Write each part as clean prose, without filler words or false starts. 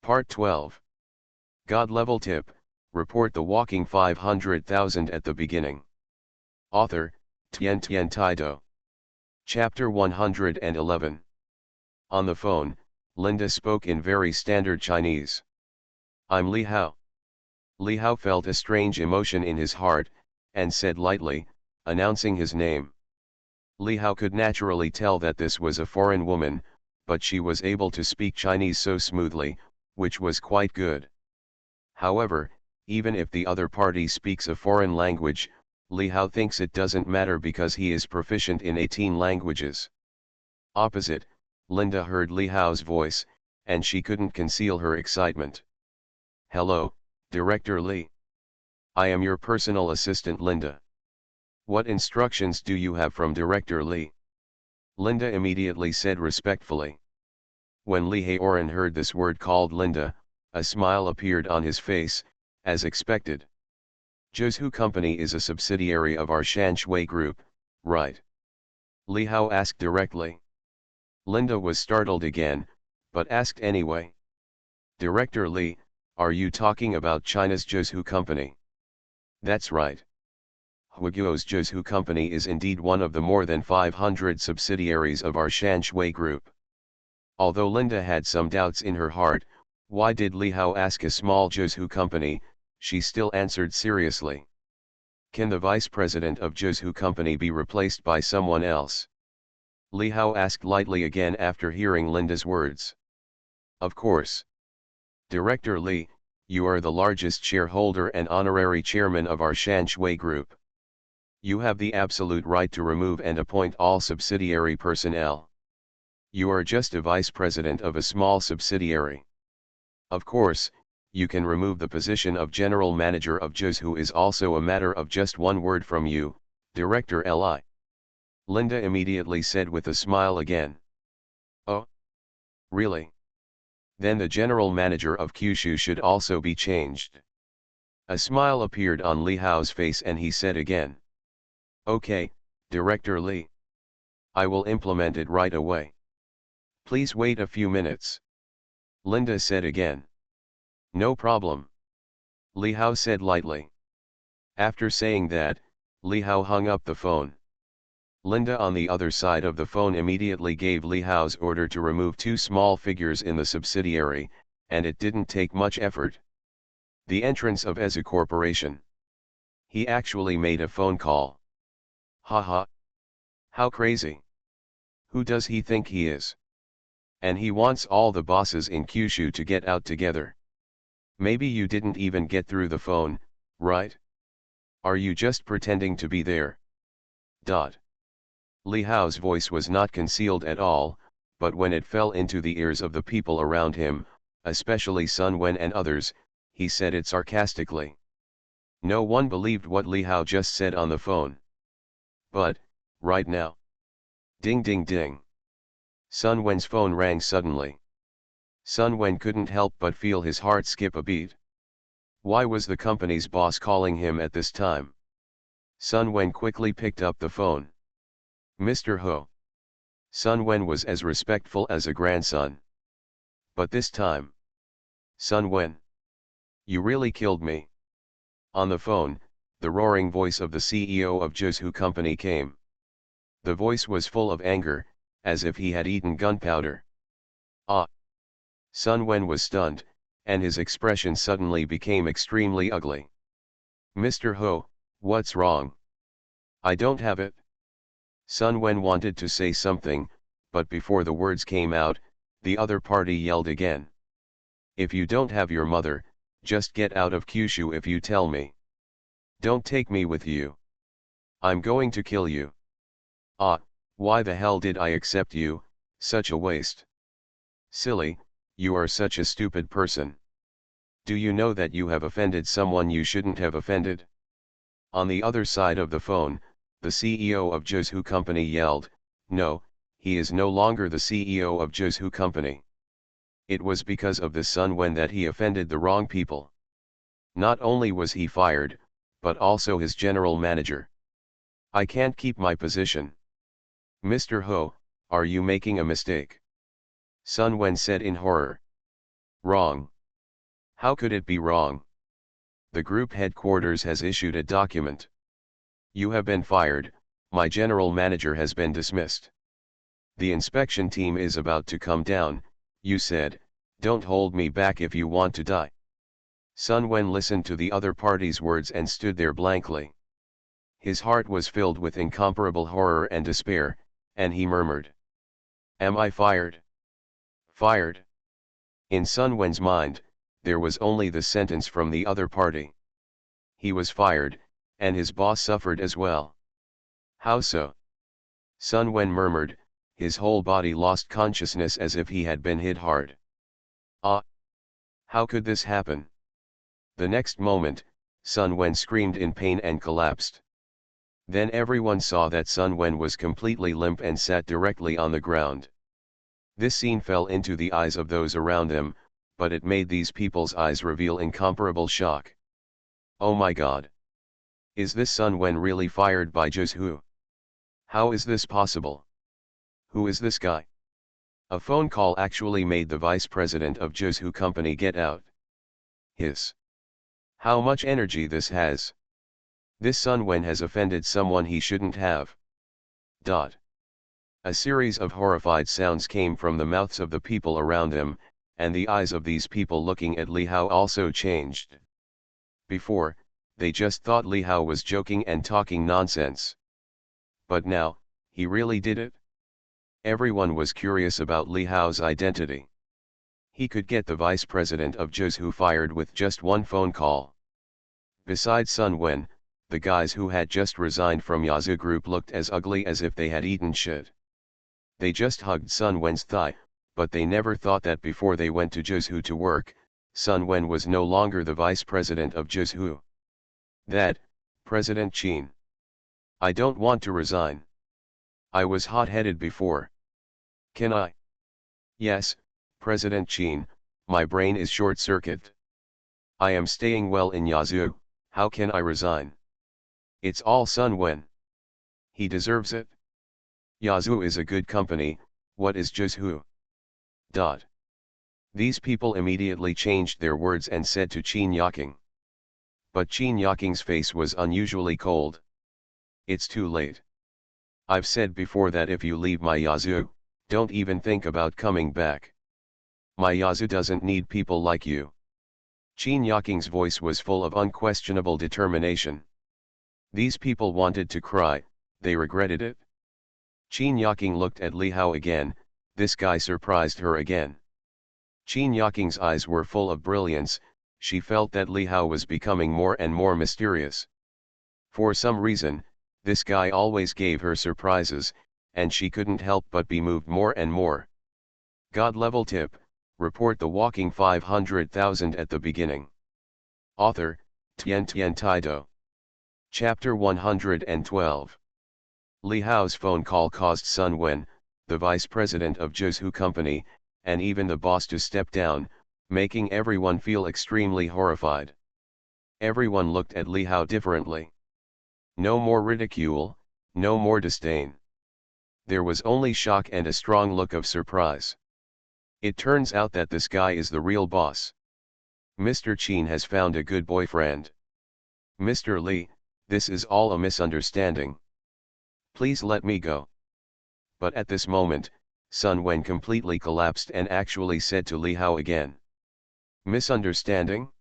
Part 12. God Level Tip, report the walking 500,000 at the beginning. Author, Tian Taido. Chapter 111. On the phone, Linda spoke in very standard Chinese. I'm Li Hao. Li Hao felt a strange emotion in his heart, and said lightly, announcing his name. Li Hao could naturally tell that this was a foreign woman, but she was able to speak Chinese so smoothly, which was quite good. However, even if the other party speaks a foreign language, Li Hao thinks it doesn't matter because he is proficient in 18 languages. Opposite, Linda heard Li Hao's voice, and she couldn't conceal her excitement. Hello, Director Li. I am your personal assistant Linda. What instructions do you have from Director Li? Linda immediately said respectfully. When Li Haoran heard this word called Linda, a smile appeared on his face, as expected. Zhuzhu Company is a subsidiary of our Shanshui Group, right? Li Hao asked directly. Linda was startled again, but asked anyway. Director Li, are you talking about China's Zhuzhu Company? That's right. Huiguo's Zhuzhu Company is indeed one of the more than 500 subsidiaries of our Shanshui Group. Although Linda had some doubts in her heart, why did Li Hao ask a small Zhuzhu company, she still answered seriously. Can the vice president of Zhuzhu Company be replaced by someone else? Li Hao asked lightly again after hearing Linda's words. Of course. Director Li, you are the largest shareholder and honorary chairman of our Shanshui Group. You have the absolute right to remove and appoint all subsidiary personnel. You are just a vice president of a small subsidiary. Of course, you can remove the position of general manager of Zhuzhu is also a matter of just one word from you, Director Li. Linda immediately said with a smile again. Oh? Really? Then the general manager of Kyushu should also be changed. A smile appeared on Li Hao's face and he said again. Okay, Director Li. I will implement it right away. Please wait a few minutes. Linda said again. No problem. Li Hao said lightly. After saying that, Li Hao hung up the phone. Linda on the other side of the phone immediately gave Li Hao's order to remove 2 small figures in the subsidiary, and it didn't take much effort. The entrance of Ezu Corporation. He actually made a phone call. Haha. How crazy. Who does he think he is? And he wants all the bosses in Kyushu to get out together. Maybe you didn't even get through the phone, right? Are you just pretending to be there? Li Hao's voice was not concealed at all, but when it fell into the ears of the people around him, especially Sun Wen and others, he said it sarcastically. No one believed what Li Hao just said on the phone. But, right now. Ding ding ding. Sun Wen's phone rang suddenly. Sun Wen couldn't help but feel his heart skip a beat. Why was the company's boss calling him at this time? Sun Wen quickly picked up the phone. Mr. Ho. Sun Wen was as respectful as a grandson. But this time. Sun Wen. You really killed me. On the phone, the roaring voice of the CEO of Zhuzhu Company came. The voice was full of anger, as if he had eaten gunpowder. Ah! Sun Wen was stunned, and his expression suddenly became extremely ugly. Mr. Ho, what's wrong? I don't have it. Sun Wen wanted to say something, but before the words came out, the other party yelled again. If you don't have your mother, just get out of Kyushu if you tell me. Don't take me with you. I'm going to kill you. Ah, why the hell did I accept you, such a waste. Silly, you are such a stupid person. Do you know that you have offended someone you shouldn't have offended? On the other side of the phone, the CEO of Zhuzhu Company yelled, no, he is no longer the CEO of Zhuzhu Company. It was because of the Sun Wen that he offended the wrong people. Not only was he fired, but also his general manager. I can't keep my position. Mr. Ho, are you making a mistake? Sun Wen said in horror. Wrong. How could it be wrong? The group headquarters has issued a document. You have been fired, my general manager has been dismissed. The inspection team is about to come down, you said, don't hold me back if you want to die. Sun Wen listened to the other party's words and stood there blankly. His heart was filled with incomparable horror and despair, and he murmured. Am I fired? Fired? In Sun Wen's mind, there was only the sentence from the other party. He was fired, and his boss suffered as well. How so? Sun Wen murmured, his whole body lost consciousness as if he had been hit hard. Ah! How could this happen? The next moment, Sun Wen screamed in pain and collapsed. Then everyone saw that Sun Wen was completely limp and sat directly on the ground. This scene fell into the eyes of those around them, but it made these people's eyes reveal incomparable shock. Oh my God! Is this Sun Wen really fired by Zhu? How is this possible? Who is this guy? A phone call actually made the vice president of Zhu company get out. Hiss! How much energy this has! This Sun Wen has offended someone he shouldn't have. Dot. A series of horrified sounds came from the mouths of the people around them, and the eyes of these people looking at Li Hao also changed. Before, they just thought Li Hao was joking and talking nonsense. But now, he really did it? Everyone was curious about Li Hao's identity. He could get the vice president of Zhu fired with just one phone call. Besides Sun Wen, the guys who had just resigned from Yazoo Group looked as ugly as if they had eaten shit. They just hugged Sun Wen's thigh, but they never thought that before they went to Zhu to work, Sun Wen was no longer the vice president of Zhu. That, President Qin. I don't want to resign. I was hot-headed before. Can I? Yes, President Qin, my brain is short-circuited. I am staying well in Yazoo, how can I resign? It's all Sun Wen. He deserves it. Yazoo is a good company, what is Zhu? Dot. These people immediately changed their words and said to Qin Yaking. But Qin Yaking's face was unusually cold. It's too late. I've said before that if you leave my Yazoo, don't even think about coming back. My Yazoo doesn't need people like you. Qin Yaking's voice was full of unquestionable determination. These people wanted to cry, they regretted it. Qin Yaking looked at Li Hao again, this guy surprised her again. Qin Yaking's eyes were full of brilliance, she felt that Li Hao was becoming more and more mysterious. For some reason, this guy always gave her surprises, and she couldn't help but be moved more and more. God level tip, report the walking 500,000 at the beginning. Author, Tian Taido. Chapter 112. Li Hao's phone call caused Sun Wen, the vice president of Zhu company, and even the boss to step down, making everyone feel extremely horrified. Everyone looked at Li Hao differently. No more ridicule, no more disdain. There was only shock and a strong look of surprise. It turns out that this guy is the real boss. Mr. Qin has found a good boyfriend. Mr. Li, this is all a misunderstanding. Please let me go. But at this moment, Sun Wen completely collapsed and actually said to Li Hao again. Misunderstanding?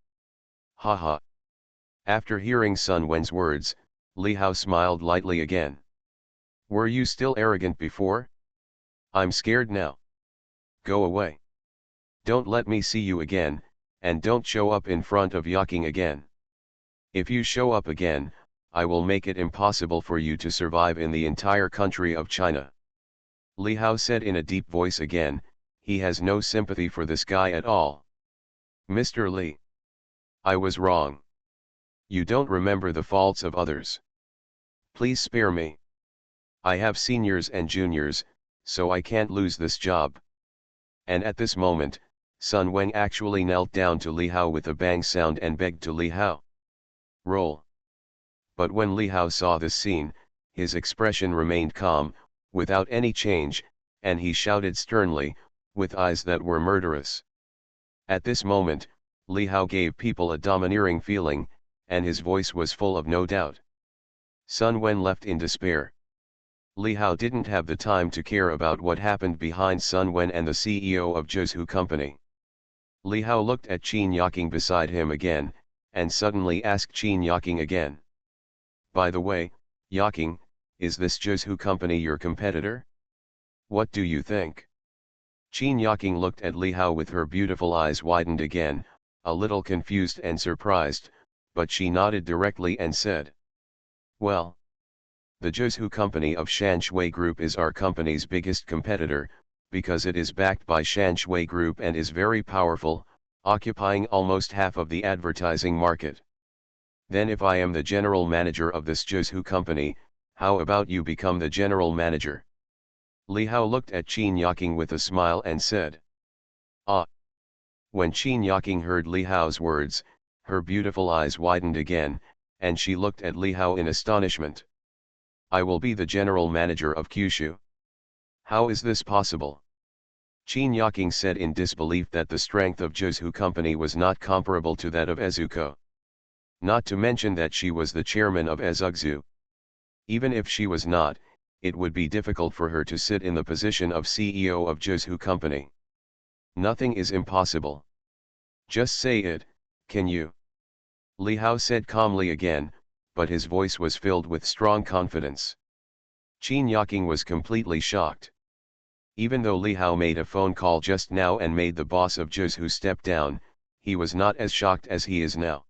Haha. After hearing Sun Wen's words, Li Hao smiled lightly again. Were you still arrogant before? I'm scared now. Go away. Don't let me see you again, and don't show up in front of Yaking again. If you show up again, I will make it impossible for you to survive in the entire country of China. Li Hao said in a deep voice again, he has no sympathy for this guy at all. Mr. Li. I was wrong. You don't remember the faults of others. Please spare me. I have seniors and juniors, so I can't lose this job. And at this moment, Sun Wen actually knelt down to Li Hao with a bang sound and begged to Li Hao. Roll. But when Li Hao saw this scene, his expression remained calm, without any change, and he shouted sternly, with eyes that were murderous. At this moment, Li Hao gave people a domineering feeling, and his voice was full of no doubt. Sun Wen left in despair. Li Hao didn't have the time to care about what happened behind Sun Wen and the CEO of Zhu Company. Li Hao looked at Qin Yaking beside him again, and suddenly asked Qin Yaking again. By the way, Yaking, is this Zhu Company your competitor? What do you think? Qin Yaking looked at Li Hao with her beautiful eyes widened again, a little confused and surprised, but she nodded directly and said, well, the Zhu Company of Shanshui Group is our company's biggest competitor, because it is backed by Shanshui Group and is very powerful, occupying almost half of the advertising market. Then if I am the general manager of this Zhu Company, how about you become the general manager? Li Hao looked at Qin Yaking with a smile and said, ah. When Qin Yaking heard Li Hao's words, her beautiful eyes widened again, and she looked at Li Hao in astonishment. I will be the general manager of Kyushu. How is this possible? Qin Yaking said in disbelief that the strength of Zhu Company was not comparable to that of Ezuko. Not to mention that she was the chairman of Ezugzu. Even if she was not, it would be difficult for her to sit in the position of CEO of Zhu Company. Nothing is impossible. Just say it, can you? Li Hao said calmly again, but his voice was filled with strong confidence. Qin Yaking was completely shocked. Even though Li Hao made a phone call just now and made the boss of Zhu step down, he was not as shocked as he is now.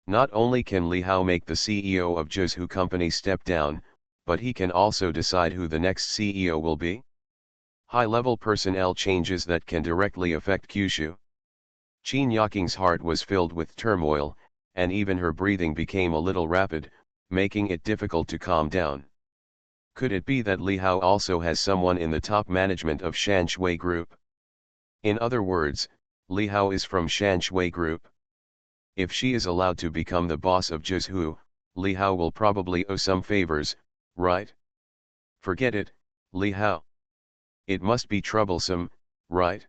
Not only can Li Hao make the CEO of Zhu Company step down, but he can also decide who the next CEO will be. High-level personnel changes that can directly affect Kyushu. Qin Yaking's heart was filled with turmoil, and even her breathing became a little rapid, making it difficult to calm down. Could it be that Li Hao also has someone in the top management of Shanshui Group? In other words, Li Hao is from Shanshui Group. If she is allowed to become the boss of Zhu, Li Hao will probably owe some favors, right? Forget it, Li Hao. It must be troublesome, right?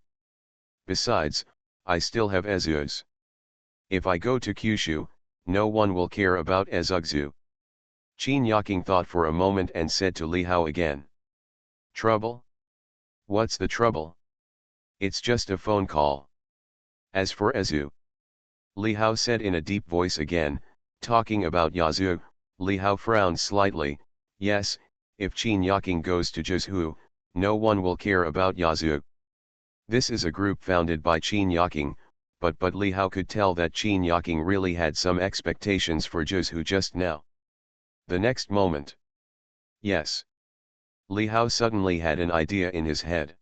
Besides, I still have Ezuz. If I go to Kyushu, no one will care about Ezugzu. Qin Yaking thought for a moment and said to Li Hao again. Trouble? What's the trouble? It's just a phone call. As for Ezu, Li Hao said in a deep voice again, talking about Yazoo. Li Hao frowned slightly. Yes, if Qin Yaking goes to Zhu, no one will care about Yazoo. This is a group founded by Qin Yaking, but Li Hao could tell that Qin Yaking really had some expectations for Zhu just now. The next moment. Yes. Li Hao suddenly had an idea in his head.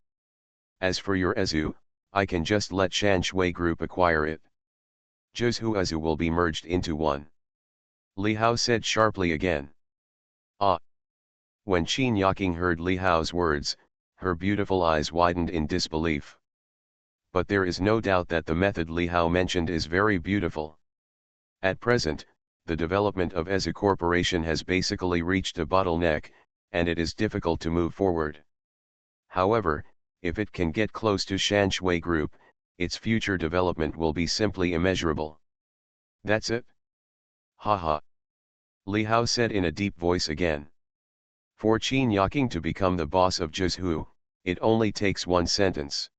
As for your Ezu, I can just let Shanshui Group acquire it. Zhu Ezu will be merged into one. Li Hao said sharply again. Ah. When Qin Yaking heard Li Hao's words, her beautiful eyes widened in disbelief. But there is no doubt that the method Li Hao mentioned is very beautiful. At present, the development of Ezu Corporation has basically reached a bottleneck, and it is difficult to move forward. However, if it can get close to Shanshui Group, its future development will be simply immeasurable. That's it? Haha. Li Hao said in a deep voice again. For Qin Yaking to become the boss of Zhu, it only takes one sentence.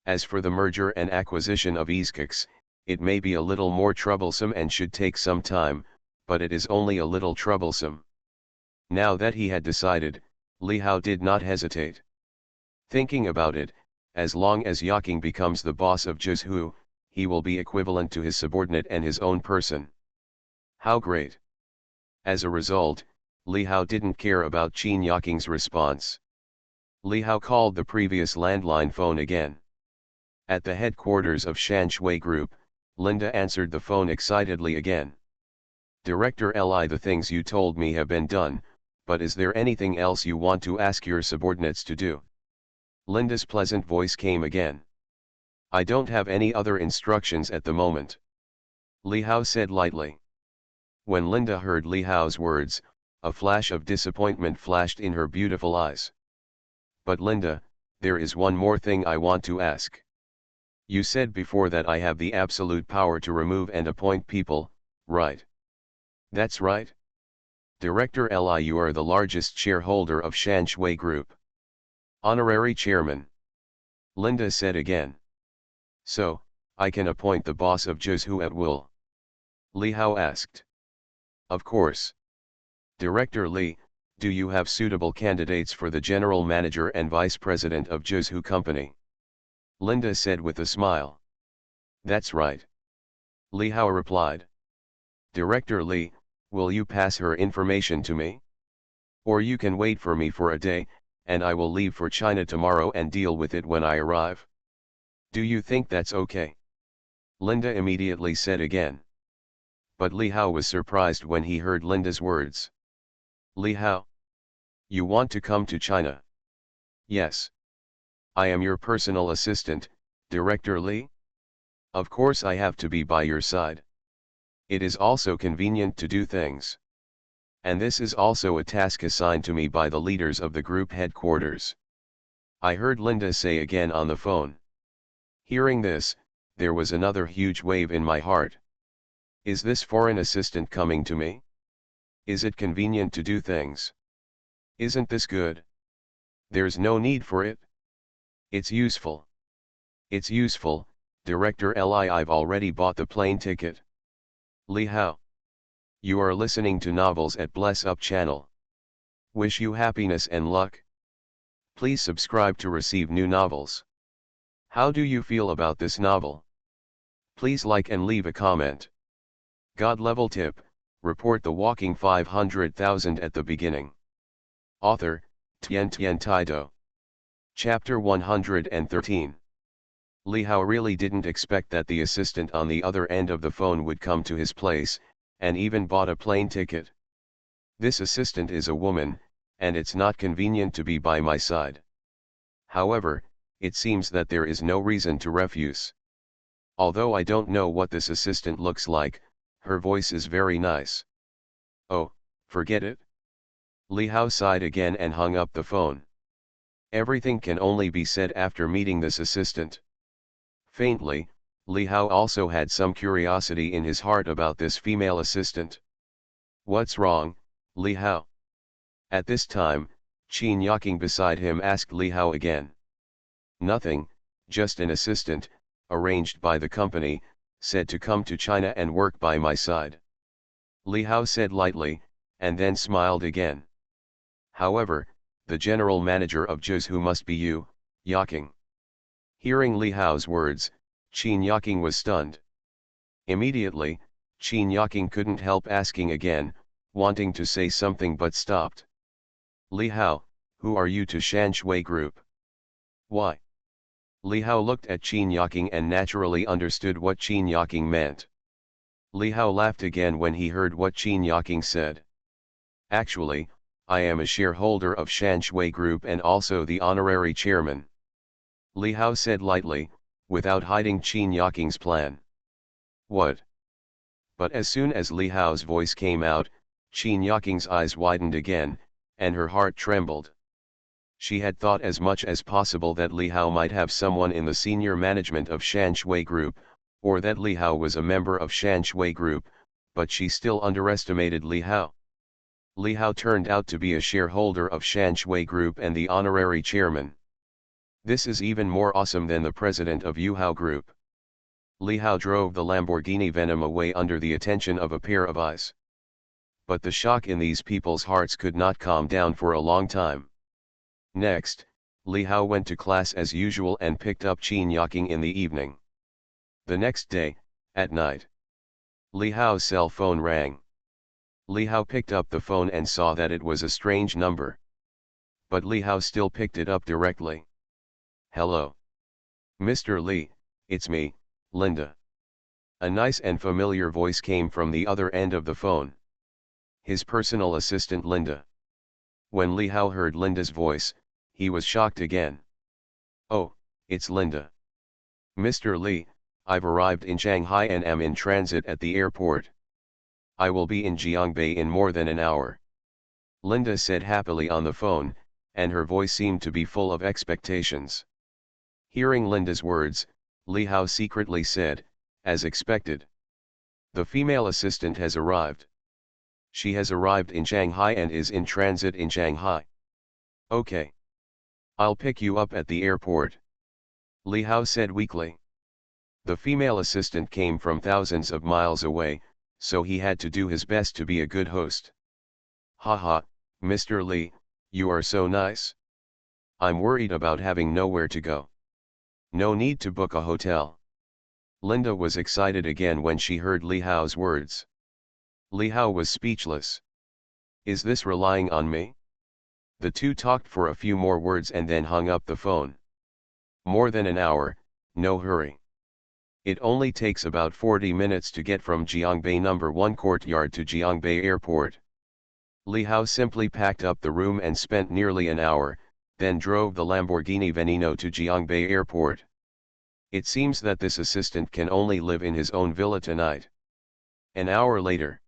As for the merger and acquisition of Ezkix, it may be a little more troublesome and should take some time, but it is only a little troublesome. Now that he had decided, Li Hao did not hesitate. Thinking about it, as long as Yaking becomes the boss of Zhu, he will be equivalent to his subordinate and his own person. How great! As a result, Li Hao didn't care about Qin Yaking's response. Li Hao called the previous landline phone again. At the headquarters of Shanshui Group, Linda answered the phone excitedly again. Director Li, the things you told me have been done, but is there anything else you want to ask your subordinates to do? Linda's pleasant voice came again. I don't have any other instructions at the moment. Li Hao said lightly. When Linda heard Li Hao's words, a flash of disappointment flashed in her beautiful eyes. But Linda, there is one more thing I want to ask. You said before that I have the absolute power to remove and appoint people, right? That's right. Director Li, you are the largest shareholder of Shanshui Group. Honorary Chairman. Linda said again. So, I can appoint the boss of Zhuzhou at will? Li Hao asked. Of course. Director Li, do you have suitable candidates for the general manager and vice president of Zhuzhou Company? Linda said with a smile. That's right. Li Hao replied. Director Li, will you pass her information to me? Or you can wait for me for a day, and I will leave for China tomorrow and deal with it when I arrive. Do you think that's okay? Linda immediately said again. But Li Hao was surprised when he heard Linda's words. Li Hao? You want to come to China? Yes. I am your personal assistant, Director Li? Of course I have to be by your side. It is also convenient to do things. And this is also a task assigned to me by the leaders of the group headquarters. I heard Linda say again on the phone. Hearing this, there was another huge wave in my heart. Is this foreign assistant coming to me? Is it convenient to do things? Isn't this good? There's no need for it. It's useful. It's useful, Director Li. I've already bought the plane ticket. Li Hao. You are listening to Novels at Bless Up channel. Wish you happiness and luck. Please subscribe to receive new novels. How do you feel about this novel? Please like and leave a comment. God level tip, report the walking 500,000 at the beginning. Author, Tian Taido. Chapter 113. Li Hao really didn't expect that the assistant on the other end of the phone would come to his place, and even bought a plane ticket. This assistant is a woman, and it's not convenient to be by my side. However, it seems that there is no reason to refuse. Although I don't know what this assistant looks like, her voice is very nice. Oh, forget it. Li Hao sighed again and hung up the phone. Everything can only be said after meeting this assistant. Faintly, Li Hao also had some curiosity in his heart about this female assistant. What's wrong, Li Hao? At this time, Qin Yaking beside him asked Li Hao again. Nothing, just an assistant, arranged by the company, said to come to China and work by my side. Li Hao said lightly, and then smiled again. However, the general manager of Zhuzhou must be you, Yaking. Hearing Li Hao's words, Qin Yaking was stunned. Immediately, Qin Yaking couldn't help asking again, wanting to say something but stopped. Li Hao, who are you to Shanshui Group? Why? Li Hao looked at Qin Yaking and naturally understood what Qin Yaking meant. Li Hao laughed again when he heard what Qin Yaking said. Actually, I am a shareholder of Shanshui Group and also the honorary chairman. Li Hao said lightly, without hiding Qin Yaking's plan. What? But as soon as Li Hao's voice came out, Qin Yaking's eyes widened again, and her heart trembled. She had thought as much as possible that Li Hao might have someone in the senior management of Shanshui Group, or that Li Hao was a member of Shanshui Group, but she still underestimated Li Hao. Li Hao turned out to be a shareholder of Shanshui Group and the honorary chairman. This is even more awesome than the president of Yuhao Group. Li Hao drove the Lamborghini Venom away under the attention of a pair of eyes. But the shock in these people's hearts could not calm down for a long time. Next, Li Hao went to class as usual and picked up Qin Yaking in the evening. The next day, at night, Li Hao's cell phone rang. Li Hao picked up the phone and saw that it was a strange number. But Li Hao still picked it up directly. Hello. Mr. Li, it's me, Linda. A nice and familiar voice came from the other end of the phone. His personal assistant Linda. When Li Hao heard Linda's voice, he was shocked again. Oh, it's Linda. Mr. Li, I've arrived in Shanghai and am in transit at the airport. I will be in Jiangbei in more than an hour. Linda said happily on the phone, and her voice seemed to be full of expectations. Hearing Linda's words, Li Hao secretly said, as expected. The female assistant has arrived. She has arrived in Shanghai and is in transit in Shanghai. Okay. I'll pick you up at the airport. Li Hao said weakly. The female assistant came from thousands of miles away, so he had to do his best to be a good host. Haha, Mr. Li, you are so nice. I'm worried about having nowhere to go. No need to book a hotel. Linda was excited again when she heard Li Hao's words. Li Hao was speechless. Is this relying on me? The two talked for a few more words and then hung up the phone. More than an hour, no hurry. It only takes about 40 minutes to get from Jiangbei No. 1 courtyard to Jiangbei Airport. Li Hao simply packed up the room and spent nearly an hour, then drove the Lamborghini Veneno to Jiangbei Airport. It seems that this assistant can only live in his own villa tonight. An hour later,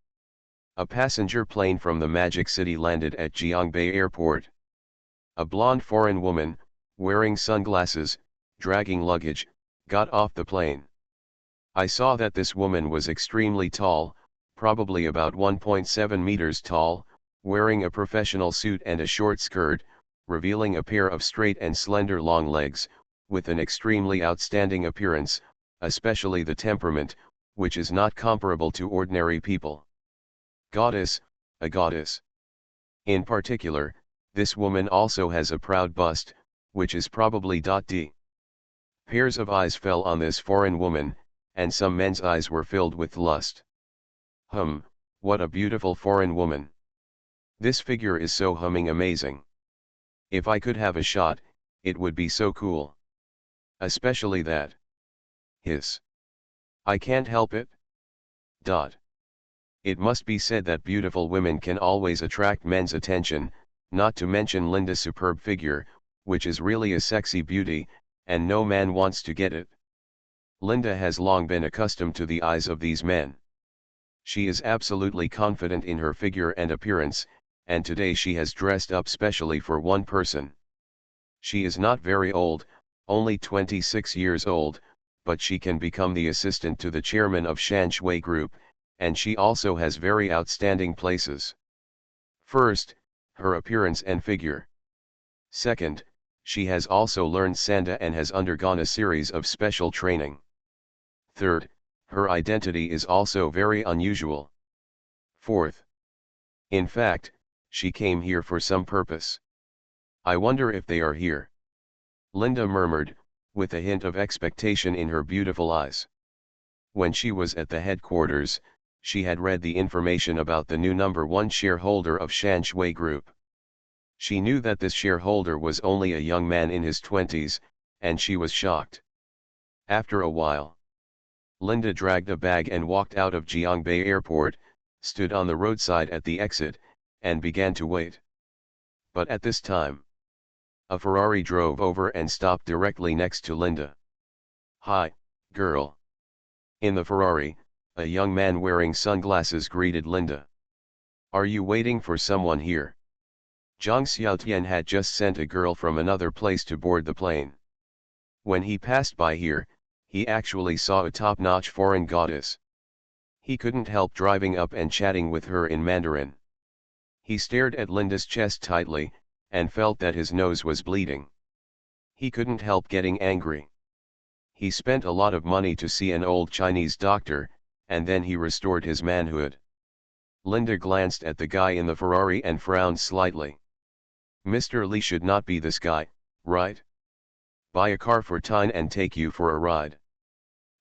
a passenger plane from the Magic City landed at Jiangbei Airport. A blonde foreign woman, wearing sunglasses, dragging luggage, got off the plane. I saw that this woman was extremely tall, probably about 1.7 meters tall, wearing a professional suit and a short skirt, revealing a pair of straight and slender long legs, with an extremely outstanding appearance, especially the temperament, which is not comparable to ordinary people. Goddess, a goddess. In particular, this woman also has a proud bust, which is probably d. Pairs of eyes fell on this foreign woman, and some men's eyes were filled with lust. What a beautiful foreign woman. This figure is so amazing. If I could have a shot, it would be so cool. Especially that. Hiss. I can't help it. It must be said that beautiful women can always attract men's attention, not to mention Linda's superb figure, which is really a sexy beauty, and no man wants to get it. Linda has long been accustomed to the eyes of these men. She is absolutely confident in her figure and appearance, and today she has dressed up specially for one person. She is not very old, only 26 years old, but she can become the assistant to the chairman of Shanshui Group, and she also has very outstanding places. First, her appearance and figure. Second, she has also learned Sanda and has undergone a series of special training. Third, her identity is also very unusual. Fourth. In fact, she came here for some purpose. I wonder if they are here. Linda murmured, with a hint of expectation in her beautiful eyes. When she was at the headquarters, she had read the information about the new number 1 shareholder of Shanshui Group. She knew that this shareholder was only a young man in his 20s, and she was shocked. After a while, Linda dragged a bag and walked out of Jiangbei Airport, stood on the roadside at the exit, and began to wait. But at this time, a Ferrari drove over and stopped directly next to Linda. Hi, girl. In the Ferrari, a young man wearing sunglasses greeted Linda. Are you waiting for someone here? Zhang Xiaotian had just sent a girl from another place to board the plane. When he passed by here, he actually saw a top-notch foreign goddess. He couldn't help driving up and chatting with her in Mandarin. He stared at Linda's chest tightly, and felt that his nose was bleeding. He couldn't help getting angry. He spent a lot of money to see an old Chinese doctor, and then he restored his manhood. Linda glanced at the guy in the Ferrari and frowned slightly. Mr. Li should not be this guy, right? Buy a car for Tyne and take you for a ride.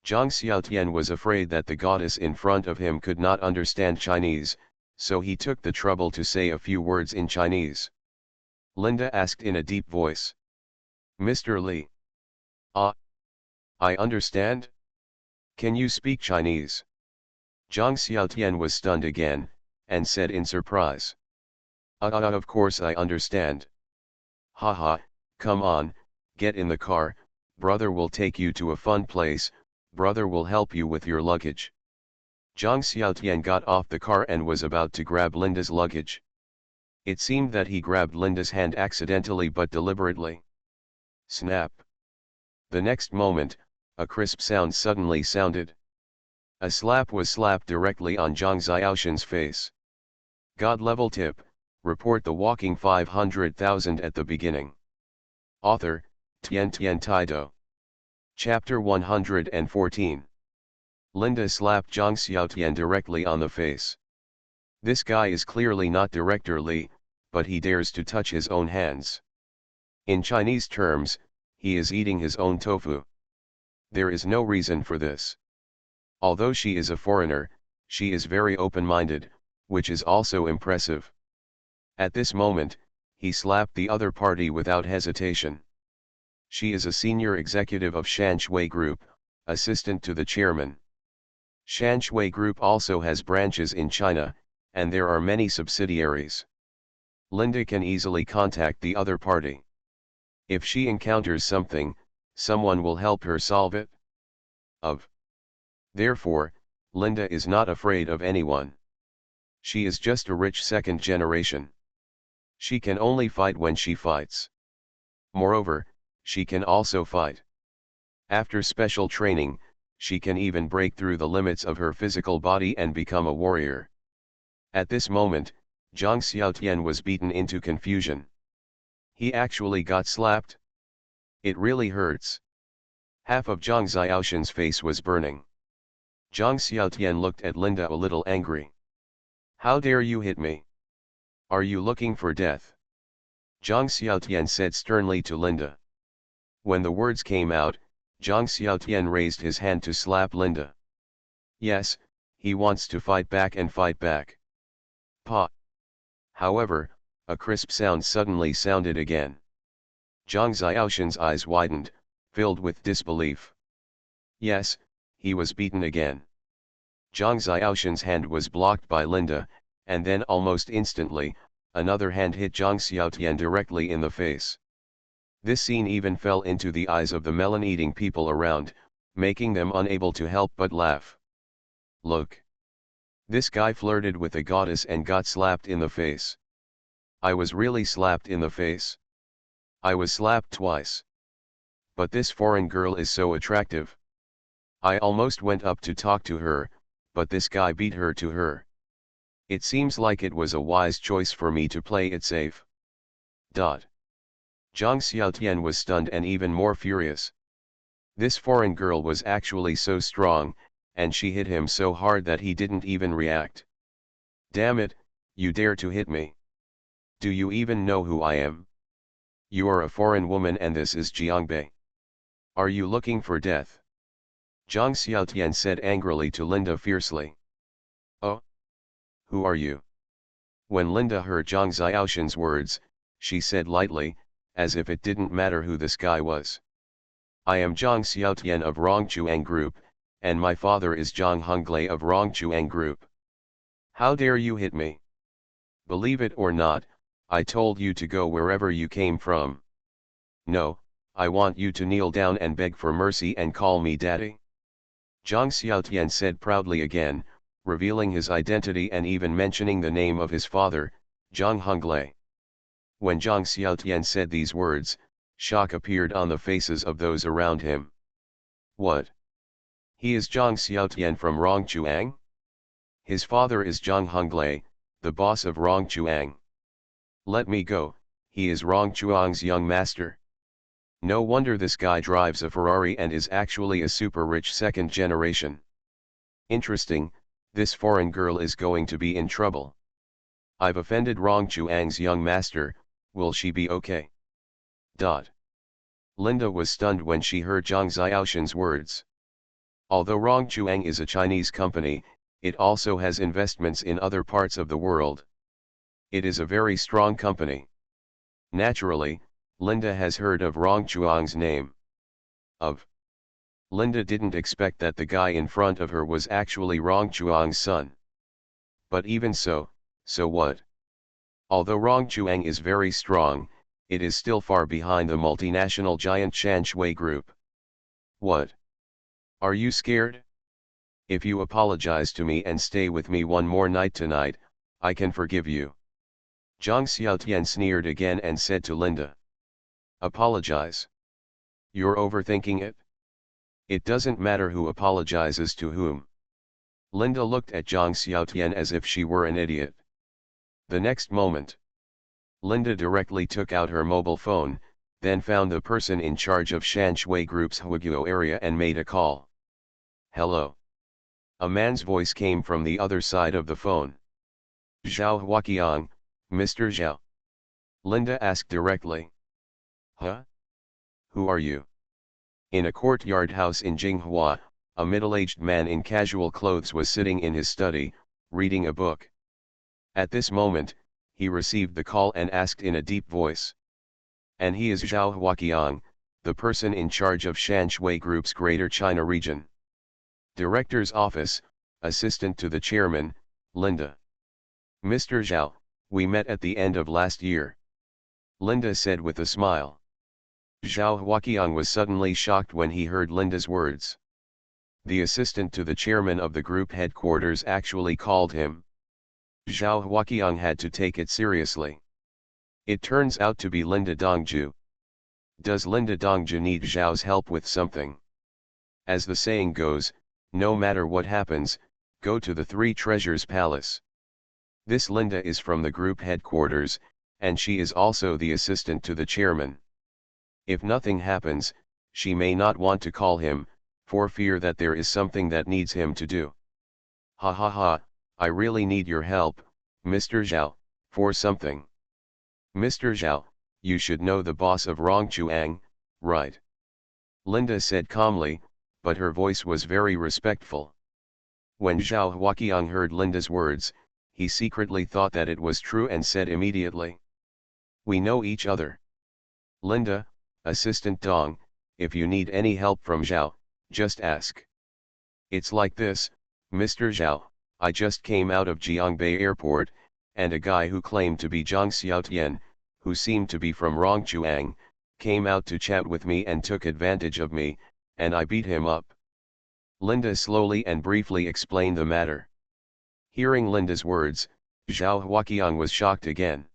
Zhang Xiaotian was afraid that the goddess in front of him could not understand Chinese, so he took the trouble to say a few words in Chinese. Linda asked in a deep voice. Mr. Li. Ah. I understand? Can you speak Chinese? Zhang Xiaotian was stunned again, and said in surprise. Of course I understand. Haha, come on, get in the car, brother will take you to a fun place, brother will help you with your luggage. Zhang Xiaotian got off the car and was about to grab Linda's luggage. It seemed that he grabbed Linda's hand accidentally but deliberately. Snap! The next moment, a crisp sound suddenly sounded. A slap was slapped directly on Zhang Xiaoshan's face. God-level tip, report the walking 500,000 at the beginning. Author, Tian Taido. Chapter 114. Linda slapped Zhang Xiaotian directly on the face. This guy is clearly not Director Li, but he dares to touch his own hands. In Chinese terms, he is eating his own tofu. There is no reason for this. Although she is a foreigner, she is very open-minded, which is also impressive. At this moment, he slapped the other party without hesitation. She is a senior executive of Shanshui Group, assistant to the chairman. Shanshui Group also has branches in China, and there are many subsidiaries. Linda can easily contact the other party. If she encounters something, someone will help her solve it. Therefore, Linda is not afraid of anyone. She is just a rich second generation. She can only fight when she fights. Moreover, she can also fight. After special training, she can even break through the limits of her physical body and become a warrior. At this moment, Zhang Xiaotian was beaten into confusion. He actually got slapped? It really hurts. Half of Zhang Xiaoshan's face was burning. Zhang Xiaotian looked at Linda a little angry. How dare you hit me? Are you looking for death? Zhang Xiaotian said sternly to Linda. When the words came out, Zhang Xiaotian raised his hand to slap Linda. Yes, he wants to fight back and fight back. Pa. However, a crisp sound suddenly sounded again. Zhang Xiaoshan's eyes widened, filled with disbelief. Yes, he was beaten again. Zhang Xiaoshan's hand was blocked by Linda, and then almost instantly, another hand hit Zhang Xiaotian directly in the face. This scene even fell into the eyes of the melon-eating people around, making them unable to help but laugh. Look! This guy flirted with a goddess and got slapped in the face. I was really slapped in the face. I was slapped twice. But this foreign girl is so attractive. I almost went up to talk to her, but this guy beat her to her. It seems like it was a wise choice for me to play it safe. Zhang Xiaotian was stunned and even more furious. This foreign girl was actually so strong, and she hit him so hard that he didn't even react. Damn it, you dare to hit me. Do you even know who I am? You are a foreign woman and this is Jiangbei. Are you looking for death? Zhang Xiaotian said angrily to Linda fiercely. Oh? Who are you? When Linda heard Zhang Xiaoshan's words, she said lightly, as if it didn't matter who this guy was. I am Zhang Xiaotian of Rongchuang Group, and my father is Zhang Honglei of Rongchuang Group. How dare you hit me? Believe it or not, I told you to go wherever you came from. No, I want you to kneel down and beg for mercy and call me daddy. Zhang Xiaotian said proudly again, revealing his identity and even mentioning the name of his father, Zhang Honglei. When Zhang Xiaotian said these words, shock appeared on the faces of those around him. What? He is Zhang Xiaotian from Rongchuang? His father is Zhang Honglei, the boss of Rongchuang. Let me go, he is Rongchuang's young master. No wonder this guy drives a Ferrari and is actually a super rich second generation. Interesting, this foreign girl is going to be in trouble. I've offended Rongchuang's young master, will she be okay? Linda was stunned when she heard Zhang Xiaoshan's words. Although Rongchuang is a Chinese company, it also has investments in other parts of the world. It is a very strong company. Naturally, Linda has heard of Rongchuang's name. Linda didn't expect that the guy in front of her was actually Rongchuang's son. But even so what? Although Rongchuang is very strong, it is still far behind the multinational giant Shanshui Group. What? Are you scared? If you apologize to me and stay with me one more night tonight, I can forgive you. Zhang Xiaotian sneered again and said to Linda. Apologize. You're overthinking it? It doesn't matter who apologizes to whom. Linda looked at Zhang Xiaotian as if she were an idiot. The next moment, Linda directly took out her mobile phone, then found the person in charge of Shanshui Group's Huiguo area and made a call. Hello. A man's voice came from the other side of the phone. Zhao Huaqiang, Mr. Zhao. Linda asked directly. Huh? Who are you? In a courtyard house in Jinghua, a middle-aged man in casual clothes was sitting in his study, reading a book. At this moment, he received the call and asked in a deep voice. And he is Zhao Huaqiang, the person in charge of Shanshui Group's Greater China region. Director's office, assistant to the chairman, Linda. Mr. Zhao, we met at the end of last year. Linda said with a smile. Zhao Huaqiang was suddenly shocked when he heard Linda's words. The assistant to the chairman of the group headquarters actually called him. Zhao Huaqiang had to take it seriously. It turns out to be Linda Dongju. Does Linda Dongju need Zhao's help with something? As the saying goes, no matter what happens, go to the Three Treasures Palace. This Linda is from the group headquarters, and she is also the assistant to the chairman. If nothing happens, she may not want to call him, for fear that there is something that needs him to do. Ha ha ha, I really need your help, Mr. Zhao, for something. Mr. Zhao, you should know the boss of Rongchuang, right? Linda said calmly, but her voice was very respectful. When Zhao Huaqiang heard Linda's words, he secretly thought that it was true and said immediately. We know each other. Linda, Assistant Dong, if you need any help from Zhao, just ask. It's like this, Mr. Zhao, I just came out of Jiangbei Airport, and a guy who claimed to be Zhang Xiaotian, who seemed to be from Rongchuang, came out to chat with me and took advantage of me, and I beat him up. Linda slowly and briefly explained the matter. Hearing Linda's words, Zhao Huaqiang was shocked again.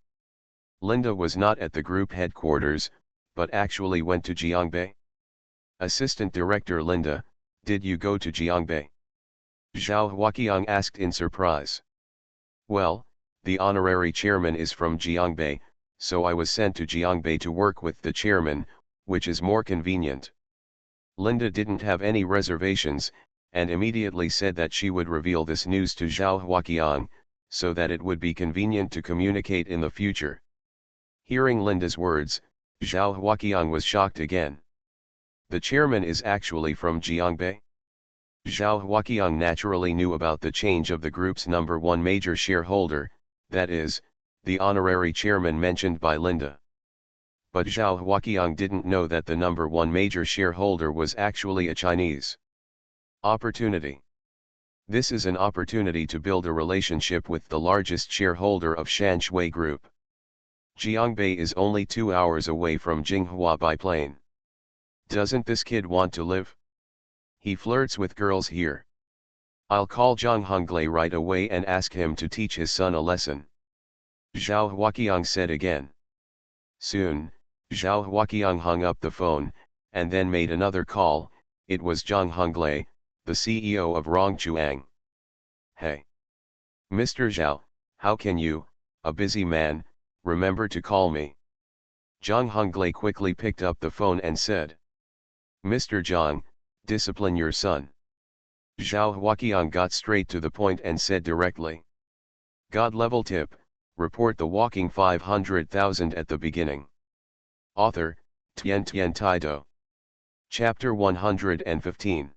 Linda was not at the group headquarters, but actually went to Jiangbei. Assistant Director Linda, did you go to Jiangbei? Zhao Huaqiang asked in surprise. Well, the honorary chairman is from Jiangbei, so I was sent to Jiangbei to work with the chairman, which is more convenient. Linda didn't have any reservations, and immediately said that she would reveal this news to Zhao Huaqiang, so that it would be convenient to communicate in the future. Hearing Linda's words, Zhao Huaqiang was shocked again. The chairman is actually from Jiangbei? Zhao Huaqiang naturally knew about the change of the group's number one major shareholder, that is, the honorary chairman mentioned by Linda. But Zhao Huaqiang didn't know that the number one major shareholder was actually a Chinese. Opportunity. This is an opportunity to build a relationship with the largest shareholder of Shanshui Group. Jiangbei is only 2 hours away from Jinghua by plane. Doesn't this kid want to live? He flirts with girls here. I'll call Zhang Honglei right away and ask him to teach his son a lesson. Zhao Huaqiang said again. Soon, Zhao Huaqiang hung up the phone, and then made another call. It was Zhang Honglei, the CEO of Rongchuang. Hey. Mr. Zhao, how can you, a busy man, remember to call me? Zhang Honglei quickly picked up the phone and said. Mr. Zhang, discipline your son. Zhao Huaqiang got straight to the point and said directly. God-level tip, report the walking 500,000 at the beginning. Author, Tian Taido. Chapter 115.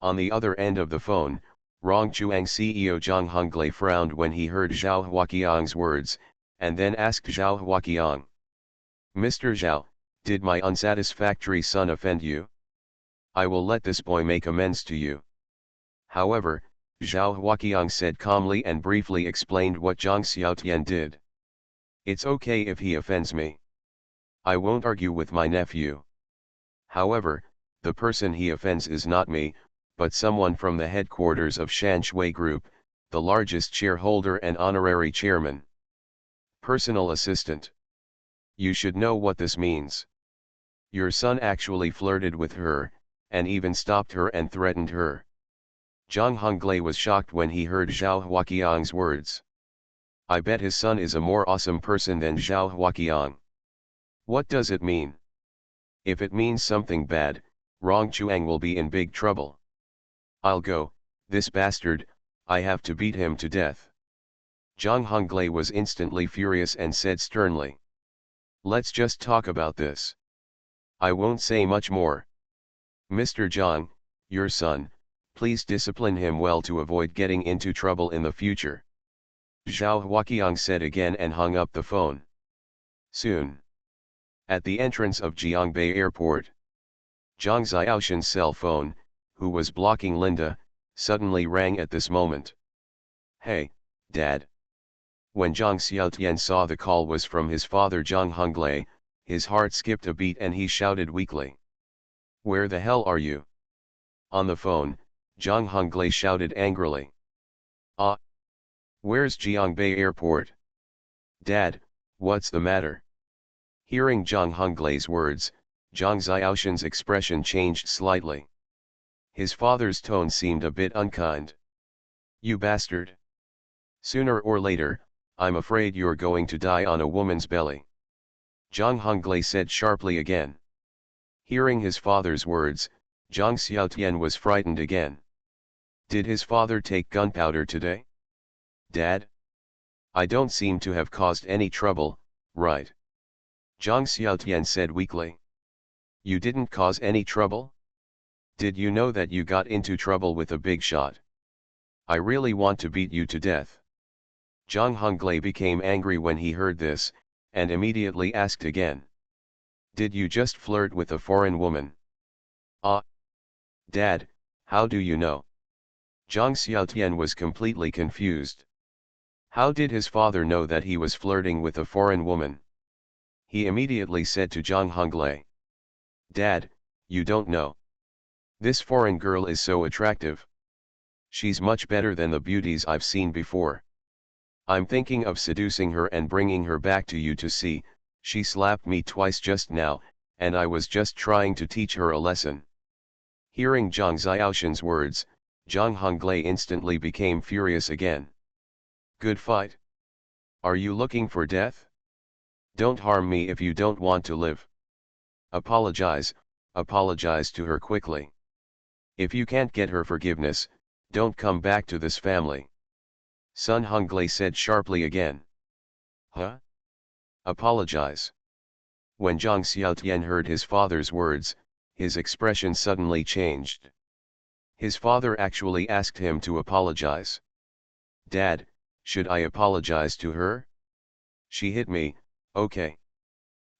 On the other end of the phone, Rongchuang CEO Zhang Honglei frowned when he heard Zhao Huaqiang's words, and then asked Zhao Huaqiang. Mr. Zhao, did my unsatisfactory son offend you? I will let this boy make amends to you. However, Zhao Huaqiang said calmly and briefly explained what Zhang Xiaotian did. It's okay if he offends me. I won't argue with my nephew. However, the person he offends is not me, but someone from the headquarters of Shanshui Group, the largest shareholder and honorary chairman. Personal assistant. You should know what this means. Your son actually flirted with her, and even stopped her and threatened her. Zhang Honglei was shocked when he heard Zhao Huaqiang's words. I bet his son is a more awesome person than Zhao Huaqiang. What does it mean? If it means something bad, Rong Chuang will be in big trouble. I'll go, this bastard, I have to beat him to death. Zhang Honglei was instantly furious and said sternly. Let's just talk about this. I won't say much more. Mr. Zhang, your son, please discipline him well to avoid getting into trouble in the future. Zhao Huaqiang said again and hung up the phone. Soon. At the entrance of Jiangbei Airport, Zhang Xiaoshan's cell phone, who was blocking Linda, suddenly rang at this moment. Hey, Dad. When Zhang Xiaotian saw the call was from his father Zhang Honglei, his heart skipped a beat and he shouted weakly. Where the hell are you? On the phone, Zhang Honglei shouted angrily. Ah! Where's Jiangbei Airport? Dad, what's the matter? Hearing Zhang Honglei's words, Zhang Xiaoshan's expression changed slightly. His father's tone seemed a bit unkind. You bastard! Sooner or later, I'm afraid you're going to die on a woman's belly. Zhang Honglei said sharply again. Hearing his father's words, Zhang Xiaotian was frightened again. Did his father take gunpowder today? Dad? I don't seem to have caused any trouble, right? Zhang Xiaotian said weakly. You didn't cause any trouble? Did you know that you got into trouble with a big shot? I really want to beat you to death. Zhang Honglei became angry when he heard this, and immediately asked again. Did you just flirt with a foreign woman? Ah! Dad, how do you know? Zhang Xiaotian was completely confused. How did his father know that he was flirting with a foreign woman? He immediately said to Zhang Honglei. Dad, you don't know. This foreign girl is so attractive. She's much better than the beauties I've seen before. I'm thinking of seducing her and bringing her back to you to see. She slapped me twice just now, and I was just trying to teach her a lesson. Hearing Zhang Xiaoshan's words, Zhang Honglei instantly became furious again. Good fight. Are you looking for death? Don't harm me if you don't want to live. Apologize to her quickly. If you can't get her forgiveness, don't come back to this family. Sun Honglei said sharply again. Huh? Apologize. When Zhang Xiaotian heard his father's words, his expression suddenly changed. His father actually asked him to apologize. Dad, should I apologize to her? She hit me, okay.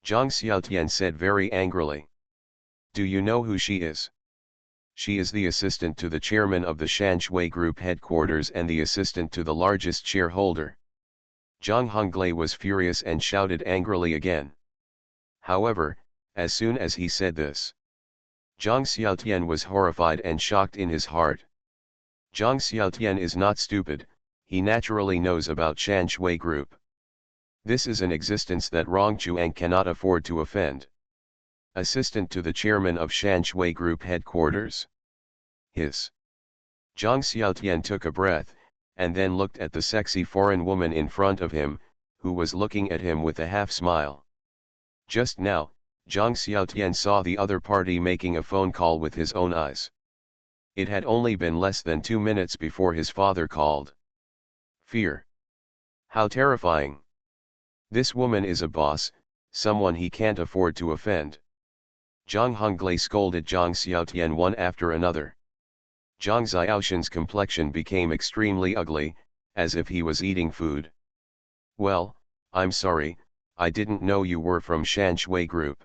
Zhang Xiaotian said very angrily. Do you know who she is? She is the assistant to the chairman of the Shanshui Group headquarters and the assistant to the largest shareholder. Zhang Honglei was furious and shouted angrily again. However, as soon as he said this, Zhang Xiaotian was horrified and shocked in his heart. Zhang Xiaotian is not stupid, he naturally knows about Shanshui Group. This is an existence that Rong Chuang cannot afford to offend. Assistant to the chairman of Shanshui Group headquarters? His. Zhang Xiaotian took a breath, and then looked at the sexy foreign woman in front of him, who was looking at him with a half-smile. Just now, Zhang Xiaotian saw the other party making a phone call with his own eyes. It had only been less than 2 minutes before his father called. Fear. How terrifying. This woman is a boss, someone he can't afford to offend. Zhang Honglei scolded Zhang Xiaotian one after another. Zhang Xiaoshan's complexion became extremely ugly, as if he was eating food. Well, I'm sorry, I didn't know you were from Shanshui Group.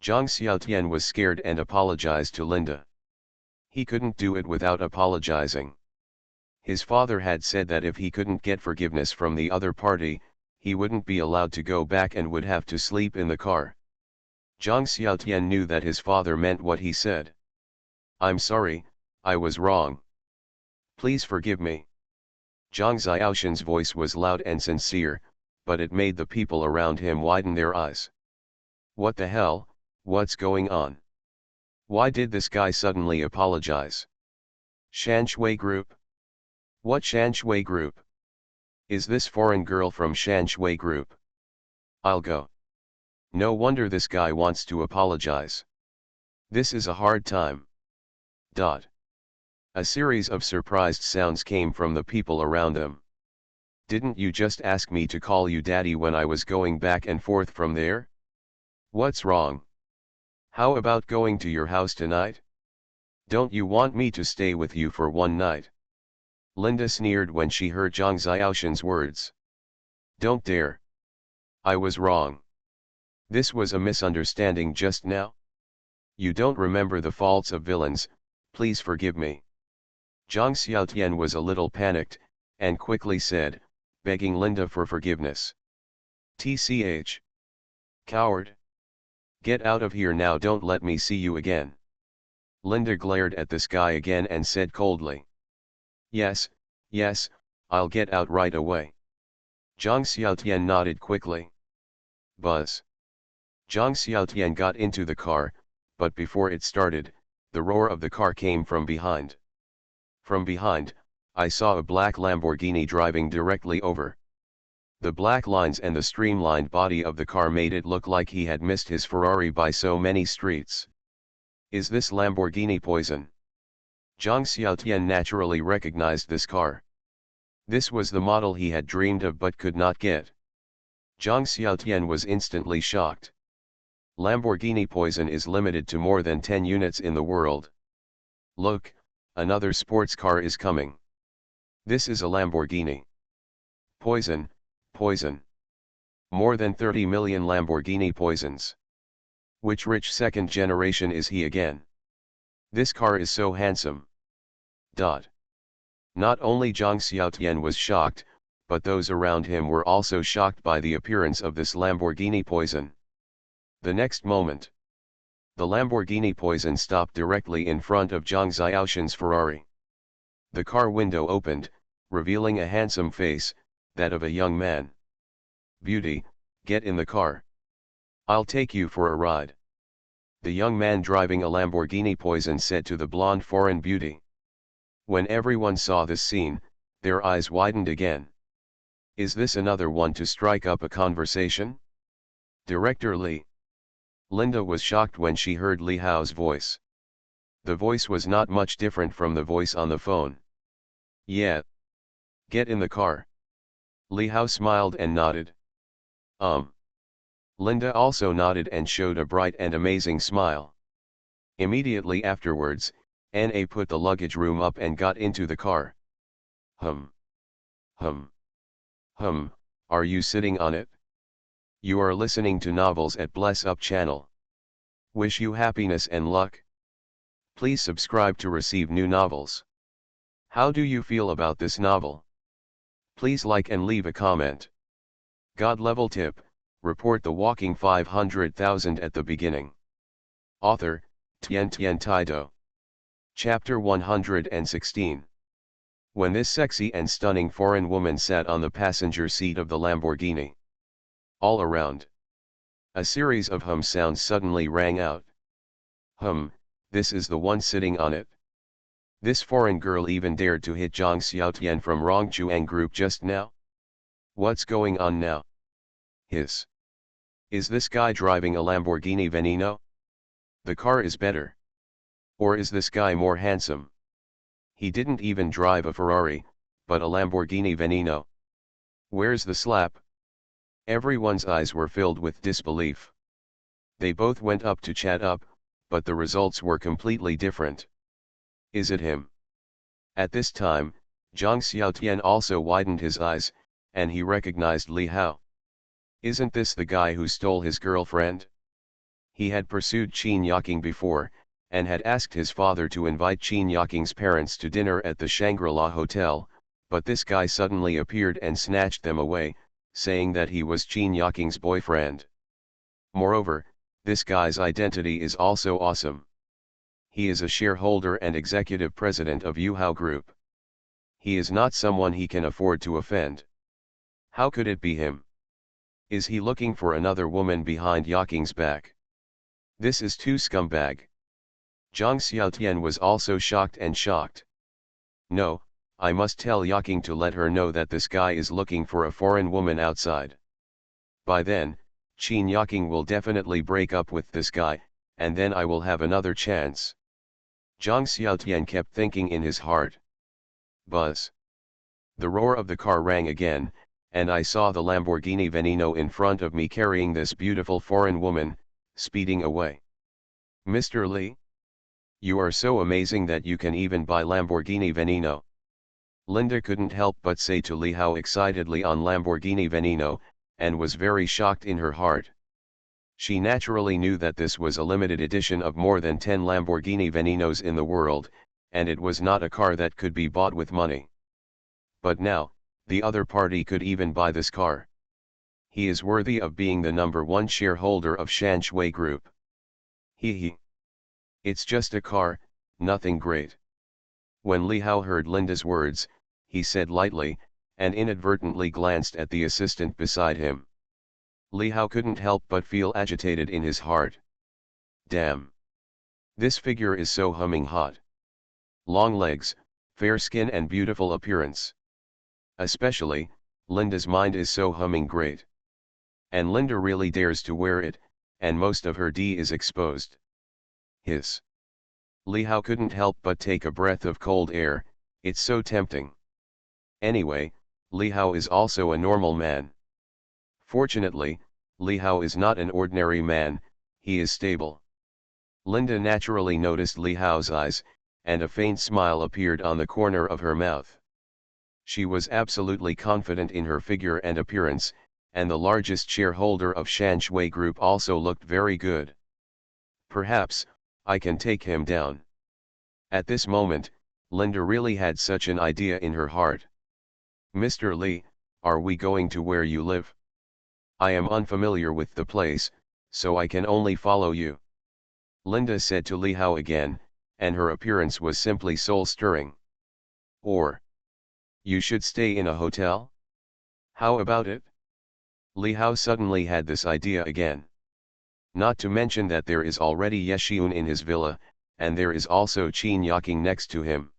Zhang Xiaotian was scared and apologized to Linda. He couldn't do it without apologizing. His father had said that if he couldn't get forgiveness from the other party, he wouldn't be allowed to go back and would have to sleep in the car. Zhang Xiaotian knew that his father meant what he said. I'm sorry, I was wrong. Please forgive me. Zhang Xiaoshan's voice was loud and sincere, but it made the people around him widen their eyes. What the hell, what's going on? Why did this guy suddenly apologize? Shanshui Group? What Shanshui Group? Is this foreign girl from Shanshui Group? I'll go. No wonder this guy wants to apologize. This is a hard time. Dot. A series of surprised sounds came from the people around them. Didn't you just ask me to call you daddy when I was going back and forth from there? What's wrong? How about going to your house tonight? Don't you want me to stay with you for one night? Linda sneered when she heard Zhang Xiaoshan's words. Don't dare. I was wrong. This was a misunderstanding just now. You don't remember the faults of villains, please forgive me. Zhang Xiaotian was a little panicked, and quickly said, begging Linda for forgiveness. TCH. Coward. Get out of here now, don't let me see you again. Linda glared at the sky again and said coldly. Yes, yes, I'll get out right away. Zhang Xiaotian nodded quickly. Buzz. Zhang Xiaotian got into the car, but before it started, the roar of the car came from behind. From behind, I saw a black Lamborghini driving directly over. The black lines and the streamlined body of the car made it look like he had missed his Ferrari by so many streets. Is this Lamborghini poison? Zhang Xiaotian naturally recognized this car. This was the model he had dreamed of but could not get. Zhang Xiaotian was instantly shocked. Lamborghini poison is limited to more than 10 units in the world. Look, another sports car is coming. This is a Lamborghini. Poison, poison. More than 30 million Lamborghini poisons. Which rich second generation is he again? This car is so handsome. Dot. Not only Zhang Xiaotian was shocked, but those around him were also shocked by the appearance of this Lamborghini poison. The next moment, the Lamborghini poison stopped directly in front of Zhang Xiaoshan's Ferrari. The car window opened, revealing a handsome face, that of a young man. Beauty, get in the car. I'll take you for a ride. The young man driving a Lamborghini poison said to the blonde foreign beauty. When everyone saw this scene, their eyes widened again. Is this another one to strike up a conversation? Director Li. Linda was shocked when she heard Li Hao's voice. The voice was not much different from the voice on the phone. Yeah. Get in the car. Li Hao smiled and nodded. Linda also nodded and showed a bright and amazing smile. Immediately afterwards, Na put the luggage room up and got into the car. Hum. Are you sitting on it? You are listening to novels at Bless Up channel. Wish you happiness and luck. Please subscribe to receive new novels. How do you feel about this novel? Please like and leave a comment. God level tip, report the walking 500,000 at the beginning. Author, Tian Taido. Chapter 116. When this sexy and stunning foreign woman sat on the passenger seat of the Lamborghini. All around. A series of hum sounds suddenly rang out. This is the one sitting on it. This foreign girl even dared to hit Zhang Xiaotian from Rongchuang Group just now? What's going on now? Hiss. Is this guy driving a Lamborghini Veneno? The car is better. Or is this guy more handsome? He didn't even drive a Ferrari, but a Lamborghini Veneno. Where's the slap? Everyone's eyes were filled with disbelief. They both went up to chat up, but the results were completely different. Is it him? At this time, Zhang Xiaotian also widened his eyes, and he recognized Li Hao. Isn't this the guy who stole his girlfriend? He had pursued Qin Yaking before, and had asked his father to invite Qin Yaking's parents to dinner at the Shangri-La Hotel, but this guy suddenly appeared and snatched them away, saying that he was Qin Yaking's boyfriend. Moreover, this guy's identity is also awesome. He is a shareholder and executive president of Yuhao Group. He is not someone he can afford to offend. How could it be him? Is he looking for another woman behind Yaking's back? This is too scumbag. Zhang Xiaotian was also shocked and shocked. No, I must tell Yaking to let her know that this guy is looking for a foreign woman outside. By then, Qin Yaking will definitely break up with this guy, and then I will have another chance. Zhang Xiaotian kept thinking in his heart. Buzz. The roar of the car rang again, and I saw the Lamborghini Veneno in front of me carrying this beautiful foreign woman, speeding away. Mr. Li? You are so amazing that you can even buy Lamborghini Veneno. Linda couldn't help but say to Li Hao excitedly on Lamborghini Veneno, and was very shocked in her heart. She naturally knew that this was a limited edition of more than 10 Lamborghini Venenos in the world, and it was not a car that could be bought with money. But now, the other party could even buy this car. He is worthy of being the #1 shareholder of Shan Shui Group. He. It's just a car, nothing great. When Li Hao heard Linda's words, he said lightly, and inadvertently glanced at the assistant beside him. Li Hao couldn't help but feel agitated in his heart. Damn. This figure is so humming hot. Long legs, fair skin and beautiful appearance. Especially, Linda's mind is so humming great. And Linda really dares to wear it, and most of her D is exposed. Hiss. Li Hao couldn't help but take a breath of cold air, it's so tempting. Anyway, Li Hao is also a normal man. Fortunately, Li Hao is not an ordinary man, he is stable. Linda naturally noticed Li Hao's eyes, and a faint smile appeared on the corner of her mouth. She was absolutely confident in her figure and appearance, and the largest shareholder of Shan Shui Group also looked very good. Perhaps, I can take him down. At this moment, Linda really had such an idea in her heart. Mr. Li, are we going to where you live? I am unfamiliar with the place, so I can only follow you. Linda said to Li Hao again, and her appearance was simply soul-stirring. Or, you should stay in a hotel? How about it? Li Hao suddenly had this idea again. Not to mention that there is already Ye Xiun in his villa, and there is also Qin Yaking next to him.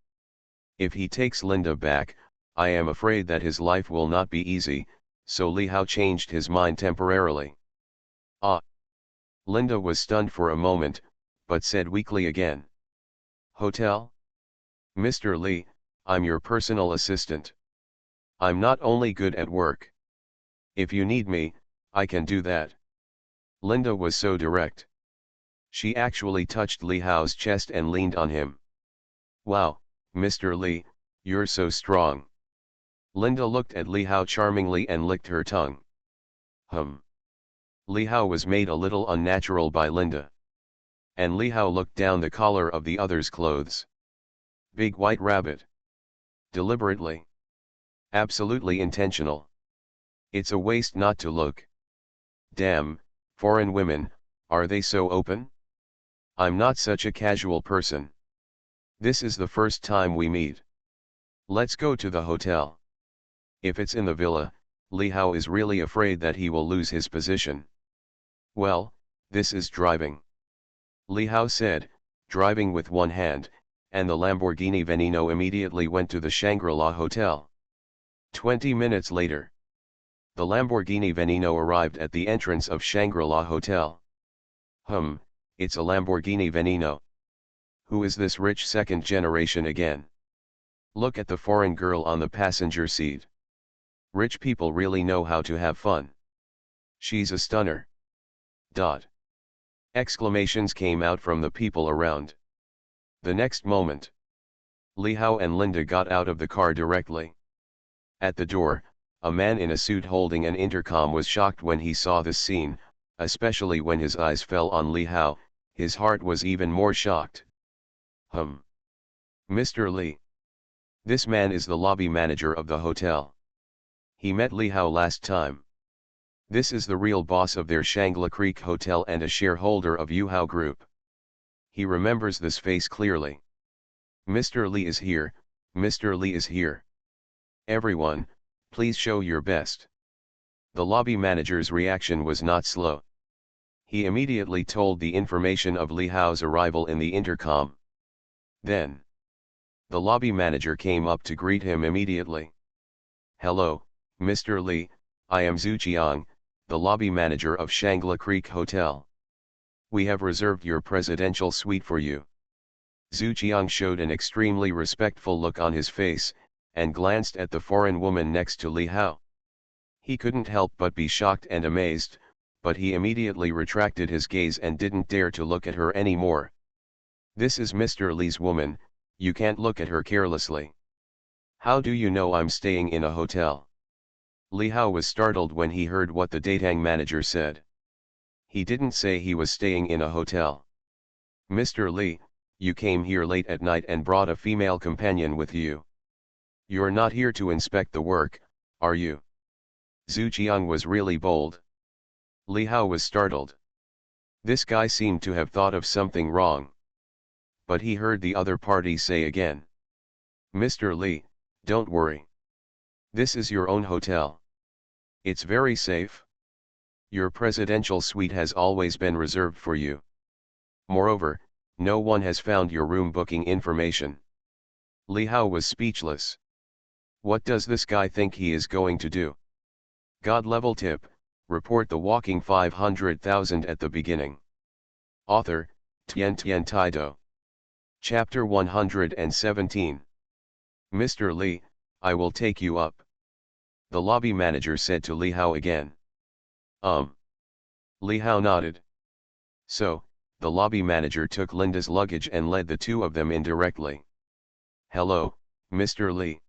If he takes Linda back, I am afraid that his life will not be easy, so Li Hao changed his mind temporarily. Ah! Linda was stunned for a moment, but said weakly again. Hotel? Mr. Li, I'm your personal assistant. I'm not only good at work. If you need me, I can do that. Linda was so direct. She actually touched Li Hao's chest and leaned on him. Wow, Mr. Li, you're so strong. Linda looked at Li Hao charmingly and licked her tongue. Li Hao was made a little unnatural by Linda. And Li Hao looked down the collar of the other's clothes. Big white rabbit. Deliberately. Absolutely intentional. It's a waste not to look. Damn, foreign women, are they so open? I'm not such a casual person. This is the first time we meet. Let's go to the hotel. If it's in the villa, Li Hao is really afraid that he will lose his position. Well, this is driving. Li Hao said, driving with one hand, and the Lamborghini Veneno immediately went to the Shangri-La Hotel. 20 minutes later, the Lamborghini Veneno arrived at the entrance of Shangri-La Hotel. It's a Lamborghini Veneno. Who is this rich second generation again? Look at the foreign girl on the passenger seat. Rich people really know how to have fun. She's a stunner. Exclamations came out from the people around. The next moment, Li Hao and Linda got out of the car directly. At the door, a man in a suit holding an intercom was shocked when he saw this scene, especially when his eyes fell on Li Hao. His heart was even more shocked. Mr. Li. This man is the lobby manager of the hotel. He met Li Hao last time. This is the real boss of their Shangla Creek Hotel and a shareholder of Yu Hao Group. He remembers this face clearly. Mr. Li is here, Mr. Li is here. Everyone, please show your best. The lobby manager's reaction was not slow. He immediately told the information of Li Hao's arrival in the intercom. Then, the lobby manager came up to greet him immediately. "Hello, Mr. Li, I am Zhu Qiang, the lobby manager of Shangla Creek Hotel. We have reserved your presidential suite for you." Zhu Qiang showed an extremely respectful look on his face, and glanced at the foreign woman next to Li Hao. He couldn't help but be shocked and amazed, but he immediately retracted his gaze and didn't dare to look at her anymore. "This is Mr. Li's woman, you can't look at her carelessly. How do you know I'm staying in a hotel?" Li Hao was startled when he heard what the datang manager said. He didn't say he was staying in a hotel. "Mr. Li, you came here late at night and brought a female companion with you. You're not here to inspect the work, are you?" Zhu Qiang was really bold. Li Hao was startled. This guy seemed to have thought of something wrong. But he heard the other party say again, "Mr. Li, don't worry. This is your own hotel. It's very safe. Your presidential suite has always been reserved for you. Moreover, no one has found your room booking information." Li Hao was speechless. What does this guy think he is going to do? God level tip, report the walking 500,000 at the beginning. Author, Tian Taido. Chapter 117. "Mr. Li, I will take you up," the lobby manager said to Li Hao again. Li Hao nodded. So, the lobby manager took Linda's luggage and led the two of them in directly. "Hello, Mr. Li."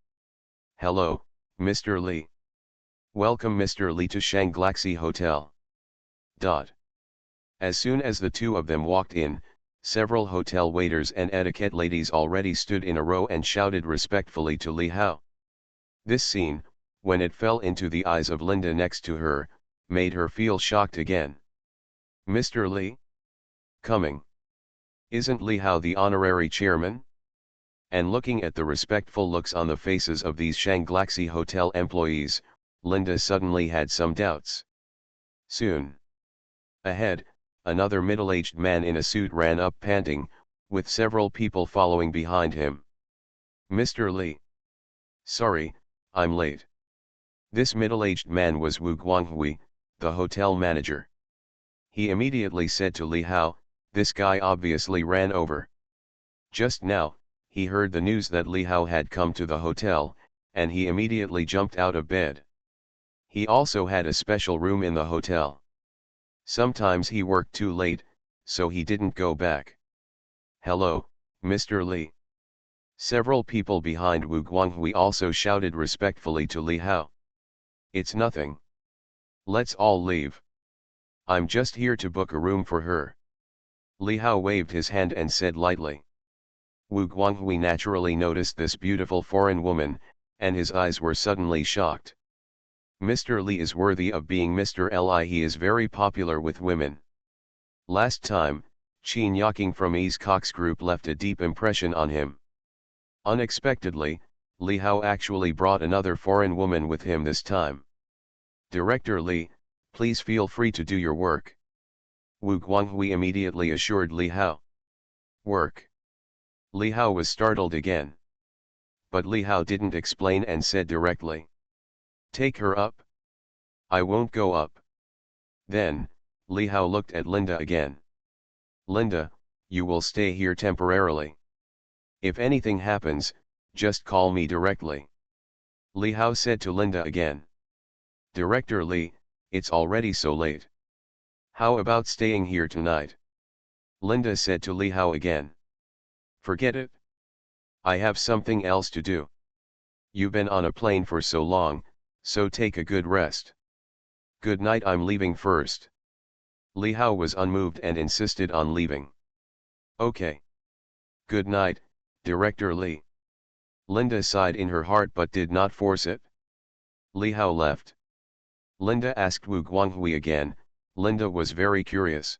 "Hello, Mr. Li. Welcome Mr. Li to Shanglaxi Hotel." As soon as the two of them walked in, several hotel waiters and etiquette ladies already stood in a row and shouted respectfully to Li Hao. This scene, when it fell into the eyes of Linda next to her, made her feel shocked again. "Mr. Li? Coming? Isn't Li Hao the honorary chairman?" And looking at the respectful looks on the faces of these Shanglaxi Hotel employees, Linda suddenly had some doubts. Soon, ahead, another middle-aged man in a suit ran up panting, with several people following behind him. "Mr. Li. Sorry, I'm late." This middle-aged man was Wu Guanghui, the hotel manager. He immediately said to Li Hao, "This guy obviously ran over." Just now, he heard the news that Li Hao had come to the hotel, and he immediately jumped out of bed. He also had a special room in the hotel. Sometimes he worked too late, so he didn't go back. "Hello, Mr. Li." Several people behind Wu Guanghui also shouted respectfully to Li Hao. "It's nothing. Let's all leave. I'm just here to book a room for her." Li Hao waved his hand and said lightly. Wu Guanghui naturally noticed this beautiful foreign woman, and his eyes were suddenly shocked. Mr. Li is worthy of being Mr. Li. He is very popular with women. Last time, Qin Yaking from E's Cox Group left a deep impression on him. Unexpectedly, Li Hao actually brought another foreign woman with him this time. "Director Li, please feel free to do your work," Wu Guanghui immediately assured Li Hao. "Work?" Li Hao was startled again. But Li Hao didn't explain and said directly, "Take her up." "I won't go up." Then, Li Hao looked at Linda again. "Linda, you will stay here temporarily. If anything happens, just call me directly," Li Hao said to Linda again. "Director Li, it's already so late. How about staying here tonight?" Linda said to Li Hao again. "Forget it. I have something else to do. You've been on a plane for so long, so take a good rest. Good night, I'm leaving first." Li Hao was unmoved and insisted on leaving. "Okay. Good night, Director Li." Linda sighed in her heart but did not force it. Li Hao left. Linda asked Wu Guanghui again. Linda was very curious.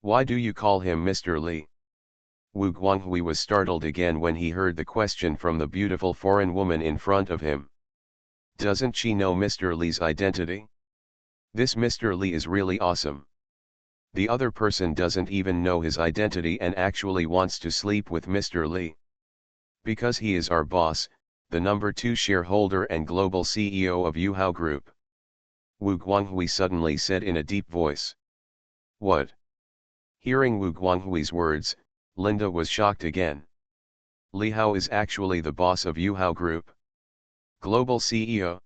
"Why do you call him Mr. Li?" Wu Guanghui was startled again when he heard the question from the beautiful foreign woman in front of him. Doesn't she know Mr. Li's identity? This Mr. Li is really awesome. The other person doesn't even know his identity and actually wants to sleep with Mr. Li. Because he is our boss, the number 2 shareholder and global CEO of Yuhao Group. Wu Guanghui suddenly said in a deep voice. What? Hearing Wu Guanghui's words, Linda was shocked again. Li Hao is actually the boss of Yuhao Group. Global CEO.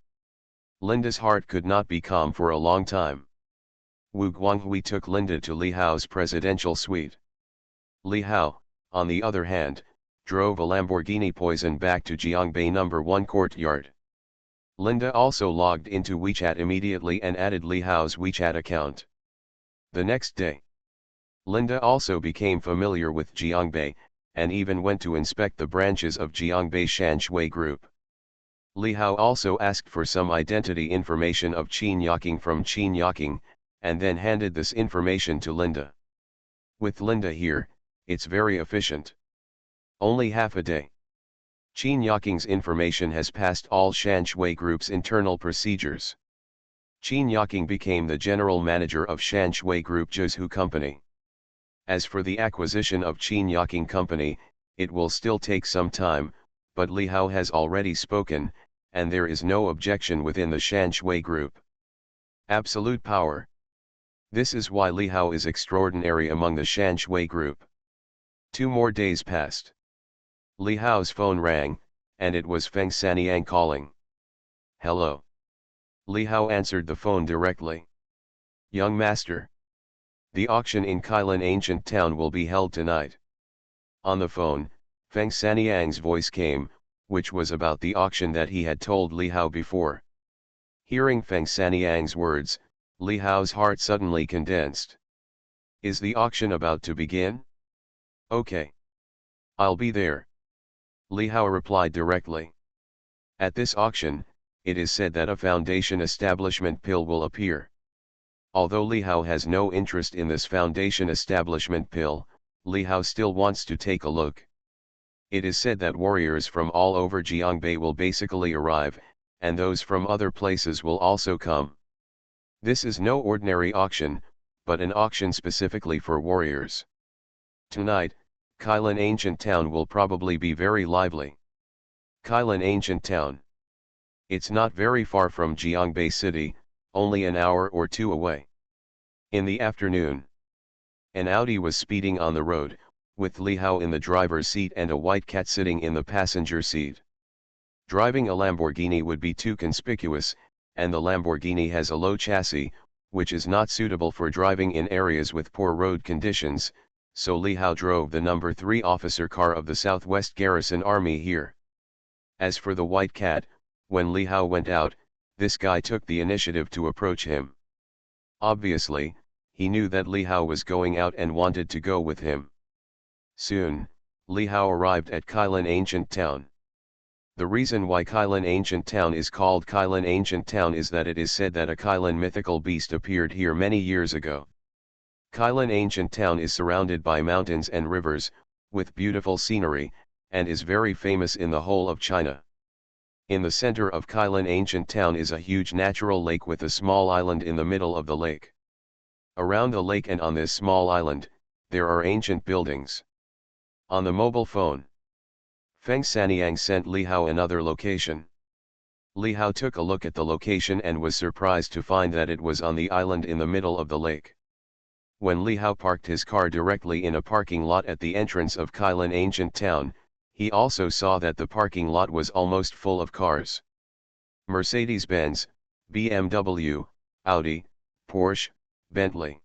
Linda's heart could not be calm for a long time. Wu Guanghui took Linda to Li Hao's presidential suite. Li Hao, on the other hand, drove a Lamborghini Poison back to Jiangbei No. 1 courtyard. Linda also logged into WeChat immediately and added Li Hao's WeChat account. The next day, Linda also became familiar with Jiangbei, and even went to inspect the branches of Jiangbei Shanshui Group. Li Hao also asked for some identity information of Qin Yaking from Qin Yaking, and then handed this information to Linda. With Linda here, it's very efficient. Only half a day. Qin Yaking's information has passed all Shanshui Group's internal procedures. Qin Yaking became the general manager of Shanshui Group Zhuzhu Company. As for the acquisition of Qin Yaking Company, it will still take some time, but Li Hao has already spoken, and there is no objection within the Shanshui Group. Absolute power. This is why Li Hao is extraordinary among the Shanshui Group. 2 more days passed. Li Hao's phone rang, and it was Feng Sanyang calling. Hello. Li Hao answered the phone directly. Young master. The auction in Kailan Ancient Town will be held tonight. On the phone, Feng Sanyang's voice came, which was about the auction that he had told Li Hao before. Hearing Feng Sanyang's words, Li Hao's heart suddenly condensed. Is the auction about to begin? Okay. I'll be there. Li Hao replied directly. At this auction, it is said that a foundation establishment pill will appear. Although Li Hao has no interest in this foundation establishment pill, Li Hao still wants to take a look. It is said that warriors from all over Jiangbei will basically arrive, and those from other places will also come. This is no ordinary auction, but an auction specifically for warriors. Tonight, Kailan Ancient Town will probably be very lively. Kailan Ancient Town. It's not very far from Jiangbei City, only an hour or 2 away. In the afternoon, an Audi was speeding on the road, with Li Hao in the driver's seat and a white cat sitting in the passenger seat. Driving a Lamborghini would be too conspicuous, and the Lamborghini has a low chassis, which is not suitable for driving in areas with poor road conditions, so Li Hao drove the number 3 officer car of the Southwest Garrison Army here. As for the white cat, when Li Hao went out, this guy took the initiative to approach him. Obviously, he knew that Li Hao was going out and wanted to go with him. Soon, Li Hao arrived at Kailan Ancient Town. The reason why Kailan Ancient Town is called Kailan Ancient Town is that it is said that a Kailan mythical beast appeared here many years ago. Kailan Ancient Town is surrounded by mountains and rivers, with beautiful scenery, and is very famous in the whole of China. In the center of Kailan Ancient Town is a huge natural lake with a small island in the middle of the lake. Around the lake and on this small island, there are ancient buildings. On the mobile phone, Feng Sanyang sent Li Hao another location. Li Hao took a look at the location and was surprised to find that it was on the island in the middle of the lake. When Li Hao parked his car directly in a parking lot at the entrance of Kailan Ancient Town, he also saw that the parking lot was almost full of cars. Mercedes-Benz, BMW, Audi, Porsche, Bentley.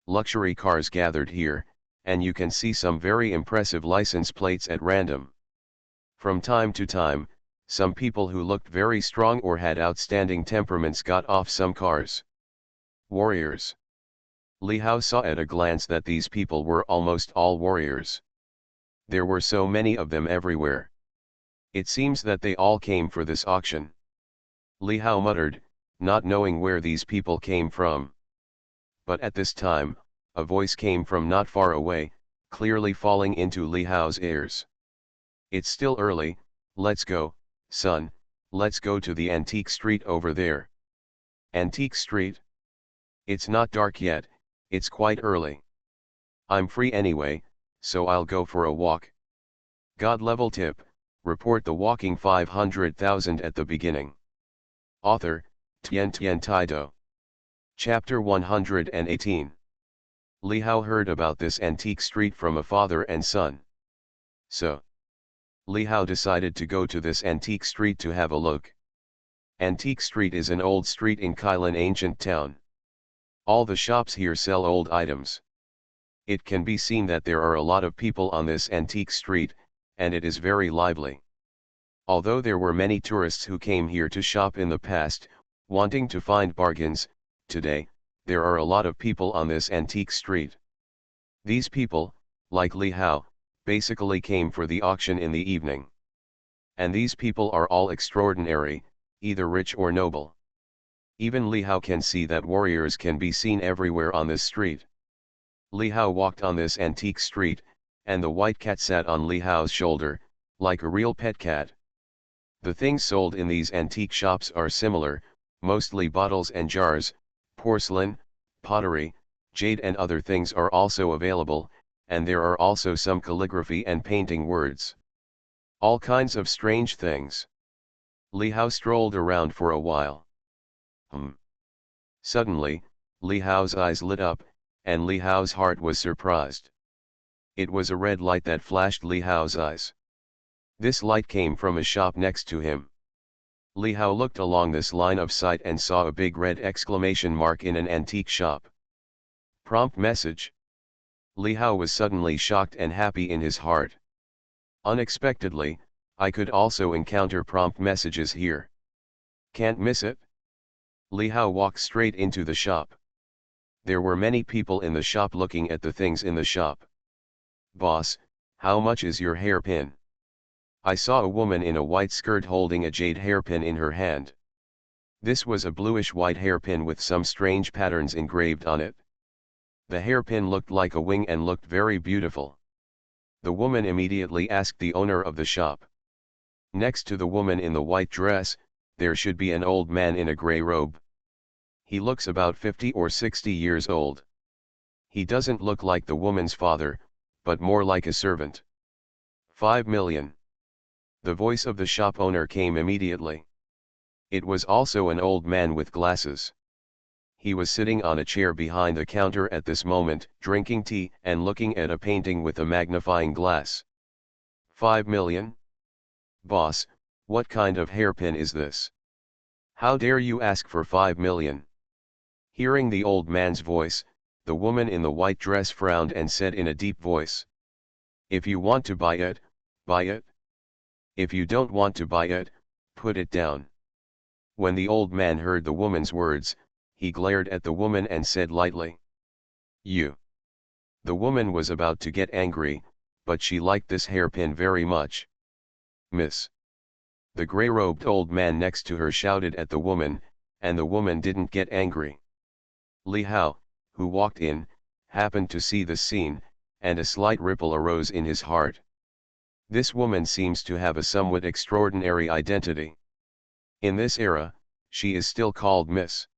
Luxury cars gathered here, and you can see some very impressive license plates at random. From time to time, some people who looked very strong or had outstanding temperaments got off some cars. Warriors. Li Hao saw at a glance that these people were almost all warriors. There were so many of them everywhere. It seems that they all came for this auction. Li Hao muttered, not knowing where these people came from. But at this time, a voice came from not far away, clearly falling into Li Hao's ears. It's still early, let's go, son, let's go to the antique street over there. Antique street? It's not dark yet, It's quite early. I'm free anyway, so I'll go for a walk. God level tip, report the walking 500,000 at the beginning. Author, Tien Taido. Chapter 118. Li Hao heard about this antique street from a father and son. So, Li Hao decided to go to this antique street to have a look. Antique Street is an old street in Kailan ancient town. All the shops here sell old items. It can be seen that there are a lot of people on this antique street, and it is very lively. Although there were many tourists who came here to shop in the past, wanting to find bargains, today, there are a lot of people on this antique street. These people, like Li Hao, basically came for the auction in the evening. And these people are all extraordinary, either rich or noble. Even Li Hao can see that warriors can be seen everywhere on this street. Li Hao walked on this antique street, and the white cat sat on Li Hao's shoulder, like a real pet cat. The things sold in these antique shops are similar, mostly bottles and jars, porcelain, pottery, jade and other things are also available, and there are also some calligraphy and painting words. All kinds of strange things. Li Hao strolled around for a while. Suddenly, Li Hao's eyes lit up, and Li Hao's heart was surprised. It was a red light that flashed Li Hao's eyes. This light came from a shop next to him. Li Hao looked along this line of sight and saw a big red exclamation mark in an antique shop. Prompt message. Li Hao was suddenly shocked and happy in his heart. Unexpectedly, I could also encounter prompt messages here. Can't miss it. Li Hao walked straight into the shop. There were many people in the shop looking at the things in the shop. Boss, how much is your hairpin? I saw a woman in a white skirt holding a jade hairpin in her hand. This was a bluish-white hairpin with some strange patterns engraved on it. The hairpin looked like a wing and looked very beautiful. The woman immediately asked the owner of the shop. Next to the woman in the white dress, there should be an old man in a grey robe. He looks about 50 or 60 years old. He doesn't look like the woman's father, but more like a servant. 5 million. The voice of the shop owner came immediately. It was also an old man with glasses. He was sitting on a chair behind the counter at this moment, drinking tea and looking at a painting with a magnifying glass. 5 million? Boss, what kind of hairpin is this? How dare you ask for 5 million? Hearing the old man's voice, the woman in the white dress frowned and said in a deep voice. If you want to buy it, buy it. If you don't want to buy it, put it down. When the old man heard the woman's words, he glared at the woman and said lightly. You. The woman was about to get angry, but she liked this hairpin very much. Miss. The grey-robed old man next to her shouted at the woman, and the woman didn't get angry. Li Hao, who walked in, happened to see the scene, and a slight ripple arose in his heart. This woman seems to have a somewhat extraordinary identity. In this era, she is still called Miss.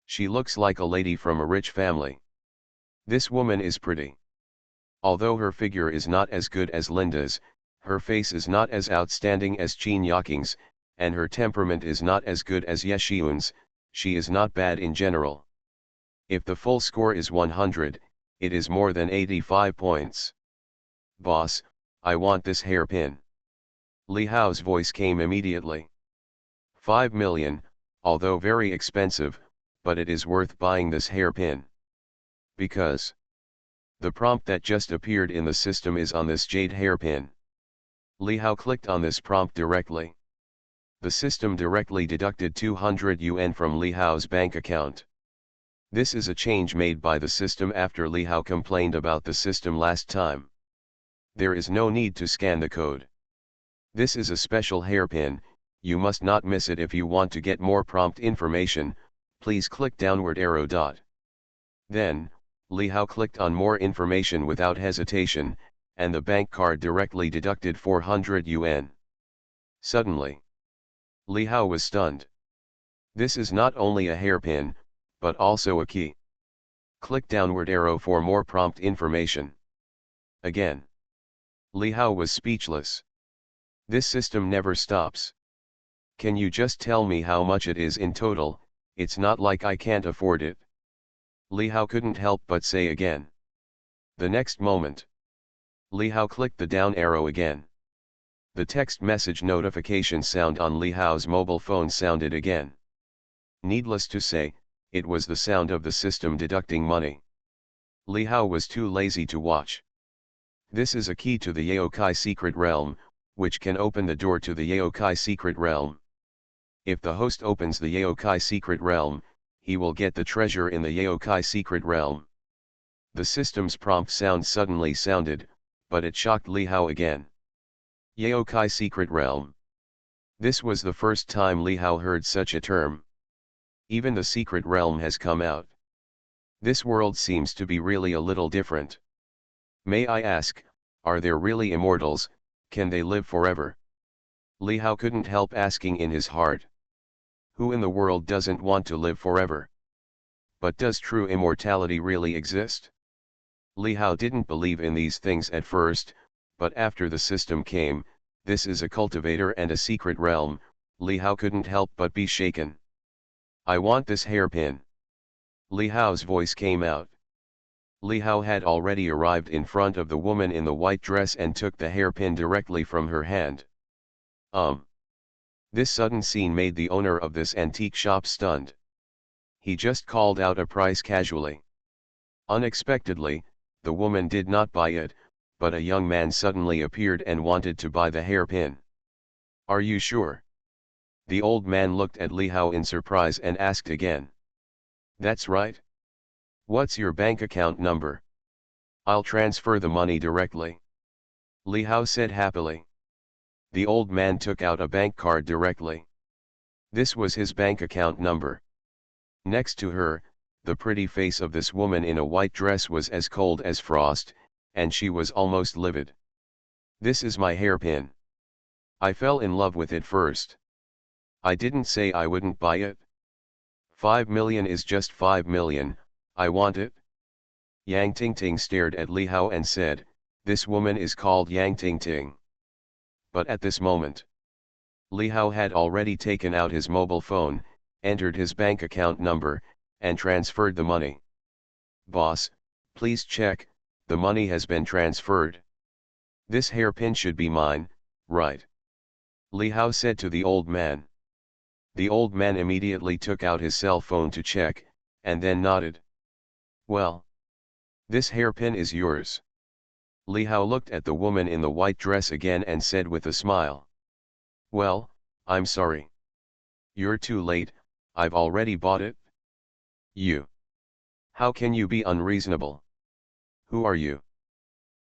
She looks like a lady from a rich family. This woman is pretty. Although her figure is not as good as Linda's, her face is not as outstanding as Qin Yaking's, and her temperament is not as good as Yeshiyun's, she is not bad in general. If the full score is 100, it is more than 85 points. Boss, I want this hairpin. Li Hao's voice came immediately. 5 million, although very expensive, but it is worth buying this hairpin. Because the prompt that just appeared in the system is on this jade hairpin. Li Hao clicked on this prompt directly. The system directly deducted 200 yuan from Li Hao's bank account. This is a change made by the system after Li Hao complained about the system last time. There is no need to scan the code. This is a special hairpin, you must not miss it. If you want to get more prompt information, please click downward arrow dot. Then, Li Hao clicked on more information without hesitation, and the bank card directly deducted 400 yuan. Suddenly, Li Hao was stunned. This is not only a hairpin, but also a key. Click downward arrow for more prompt information. Again. Li Hao was speechless. This system never stops. Can you just tell me how much it is in total? It's not like I can't afford it. Li Hao couldn't help but say again. The next moment, Li Hao clicked the down arrow again. The text message notification sound on Li Hao's mobile phone sounded again. Needless to say, it was the sound of the system deducting money. Li Hao was too lazy to watch. This is a key to the Yaokai secret realm, which can open the door to the Yaokai secret realm. If the host opens the Yaokai secret realm, he will get the treasure in the Yaokai secret realm. The system's prompt sound suddenly sounded, but it shocked Li Hao again. Yaokai secret realm. This was the first time Li Hao heard such a term. Even the secret realm has come out. This world seems to be really a little different. May I ask, are there really immortals? Can they live forever? Li Hao couldn't help asking in his heart. Who in the world doesn't want to live forever? But does true immortality really exist? Li Hao didn't believe in these things at first, but after the system came, this is a cultivator and a secret realm, Li Hao couldn't help but be shaken. I want this hairpin. Li Hao's voice came out. Li Hao had already arrived in front of the woman in the white dress and took the hairpin directly from her hand. This sudden scene made the owner of this antique shop stunned. He just called out a price casually. Unexpectedly, the woman did not buy it, but a young man suddenly appeared and wanted to buy the hairpin. Are you sure? The old man looked at Li Hao in surprise and asked again. That's right. What's your bank account number? I'll transfer the money directly. Li Hao said happily. The old man took out a bank card directly. This was his bank account number. Next to her, the pretty face of this woman in a white dress was as cold as frost, and she was almost livid. This is my hairpin. I fell in love with it first. I didn't say I wouldn't buy it. 5 million is just 5 million, I want it. Yang Tingting stared at Li Hao and said, this woman is called Yang Tingting. But at this moment, Li Hao had already taken out his mobile phone, entered his bank account number, and transferred the money. Boss, please check, the money has been transferred. This hairpin should be mine, right? Li Hao said to the old man. The old man immediately took out his cell phone to check, and then nodded. Well, this hairpin is yours. Li Hao looked at the woman in the white dress again and said with a smile. Well, I'm sorry. You're too late, I've already bought it. You. How can you be unreasonable? Who are you?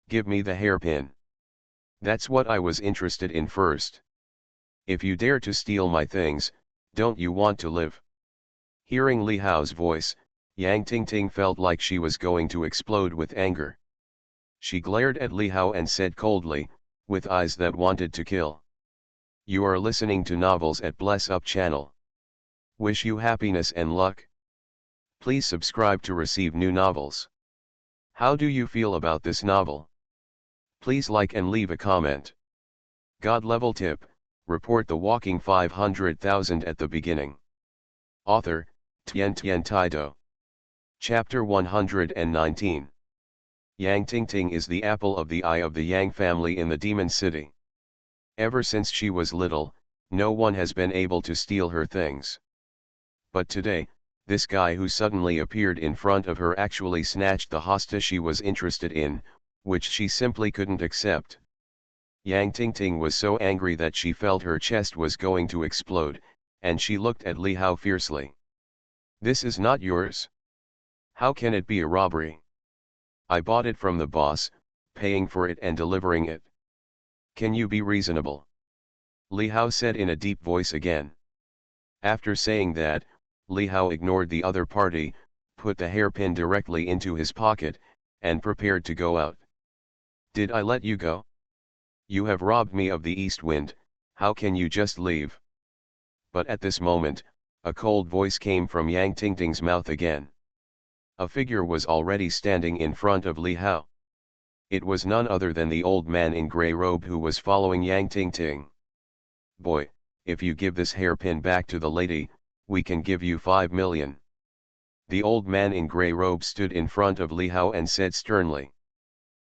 Give me the hairpin. That's what I was interested in first. If you dare to steal my things, don't you want to live? Hearing Li Hao's voice, Yang Tingting felt like she was going to explode with anger. She glared at Li Hao and said coldly, with eyes that wanted to kill. You are listening to novels at Bless Up channel. Wish you happiness and luck. Please subscribe to receive new novels. How do you feel about this novel? Please like and leave a comment. God level tip, report the walking 500,000 at the beginning. Author, Tian Tian Taido. Chapter 119. Yang Tingting is the apple of the eye of the Yang family in the Demon City. Ever since she was little, no one has been able to steal her things. But today, this guy who suddenly appeared in front of her actually snatched the hosta she was interested in, which she simply couldn't accept. Yang Tingting was so angry that she felt her chest was going to explode, and she looked at Li Hao fiercely. This is not yours. How can it be a robbery? I bought it from the boss, paying for it and delivering it. Can you be reasonable? Li Hao said in a deep voice again. After saying that, Li Hao ignored the other party, put the hairpin directly into his pocket, and prepared to go out. Did I let you go? You have robbed me of the east wind, how can you just leave? But at this moment, a cold voice came from Yang Tingting's mouth again. A figure was already standing in front of Li Hao. It was none other than the old man in grey robe who was following Yang Tingting. "Boy, if you give this hairpin back to the lady, we can give you 5 million. The old man in grey robe stood in front of Li Hao and said sternly.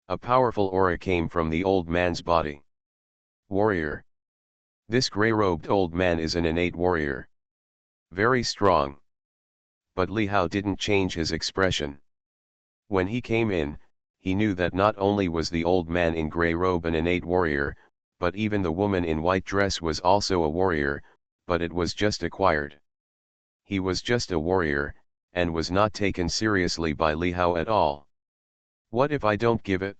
A powerful aura came from the old man's body. Warrior. This grey-robed old man is an innate warrior. Very strong. But Li Hao didn't change his expression. When he came in, he knew that not only was the old man in grey robe an innate warrior, but even the woman in white dress was also a warrior, but it was just acquired. He was just a warrior, and was not taken seriously by Li Hao at all. What if I don't give it?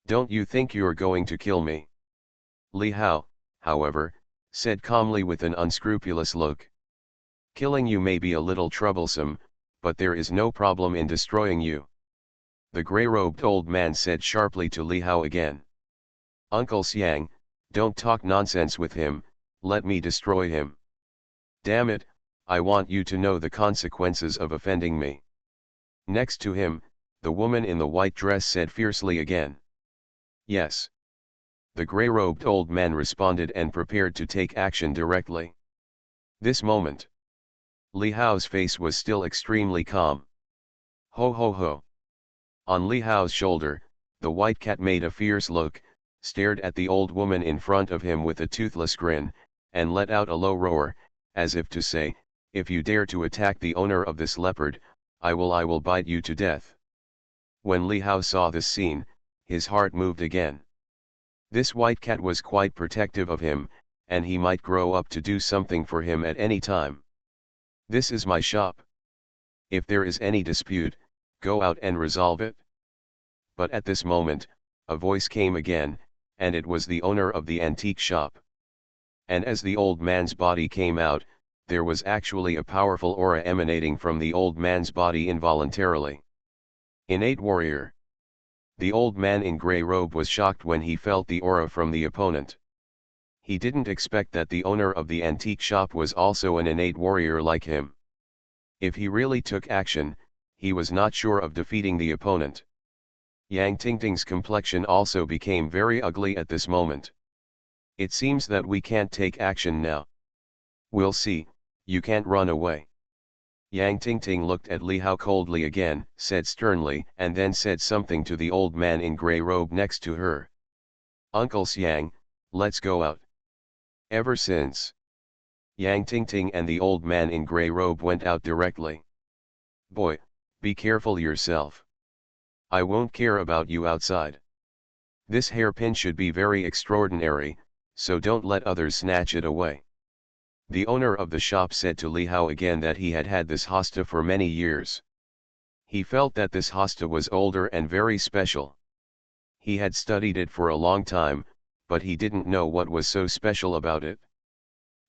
Don't you think you're going to kill me? Li Hao, however, said calmly with an unscrupulous look. Killing you may be a little troublesome, but there is no problem in destroying you. The grey-robed old man said sharply to Li Hao again. Uncle Xiang, don't talk nonsense with him, let me destroy him. Damn it, I want you to know the consequences of offending me. Next to him, the woman in the white dress said fiercely again. Yes. The grey-robed old man responded and prepared to take action directly. This moment, Li Hao's face was still extremely calm. Ho ho ho. On Li Hao's shoulder, the white cat made a fierce look, stared at the old woman in front of him with a toothless grin, and let out a low roar, as if to say, if you dare to attack the owner of this leopard, I will bite you to death. When Li Hao saw this scene, his heart moved again. This white cat was quite protective of him, and he might grow up to do something for him at any time. This is my shop. If there is any dispute, go out and resolve it. But at this moment, a voice came again, and it was the owner of the antique shop. And as the old man's body came out, there was actually a powerful aura emanating from the old man's body involuntarily. Innate warrior. The old man in grey robe was shocked when he felt the aura from the opponent. He didn't expect that the owner of the antique shop was also an innate warrior like him. If he really took action, he was not sure of defeating the opponent. Yang Tingting's complexion also became very ugly at this moment. It seems that we can't take action now. We'll see, you can't run away. Yang Tingting looked at Li Hao coldly again, said sternly, and then said something to the old man in grey robe next to her. Uncle Xiang, let's go out. Ever since. Yang Tingting and the old man in grey robe went out directly. Boy, be careful yourself. I won't care about you outside. This hairpin should be very extraordinary, so don't let others snatch it away. The owner of the shop said to Li Hao again that he had had this hosta for many years. He felt that this hosta was older and very special. He had studied it for a long time, but he didn't know what was so special about it.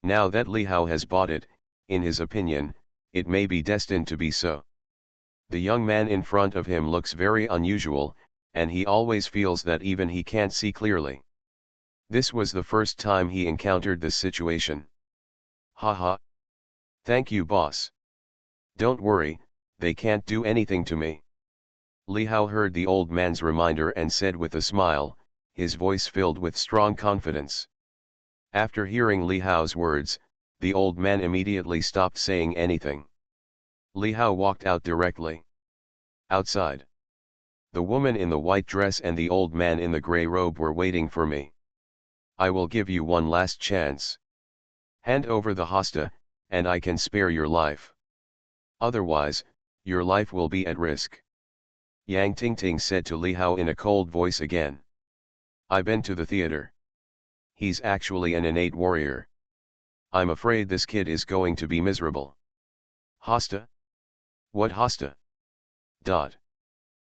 Now that Li Hao has bought it, in his opinion, it may be destined to be so. The young man in front of him looks very unusual, and he always feels that even he can't see clearly. This was the first time he encountered this situation. Haha. Thank you, boss. Don't worry, they can't do anything to me. Li Hao heard the old man's reminder and said with a smile, his voice filled with strong confidence. After hearing Li Hao's words, the old man immediately stopped saying anything. Li Hao walked out directly. Outside, the woman in the white dress and the old man in the grey robe were waiting for me. I will give you one last chance. Hand over the hosta, and I can spare your life. Otherwise, your life will be at risk. Yang Tingting said to Li Hao in a cold voice again. I've been to the theater. He's actually an innate warrior. I'm afraid this kid is going to be miserable. Hosta? What hosta?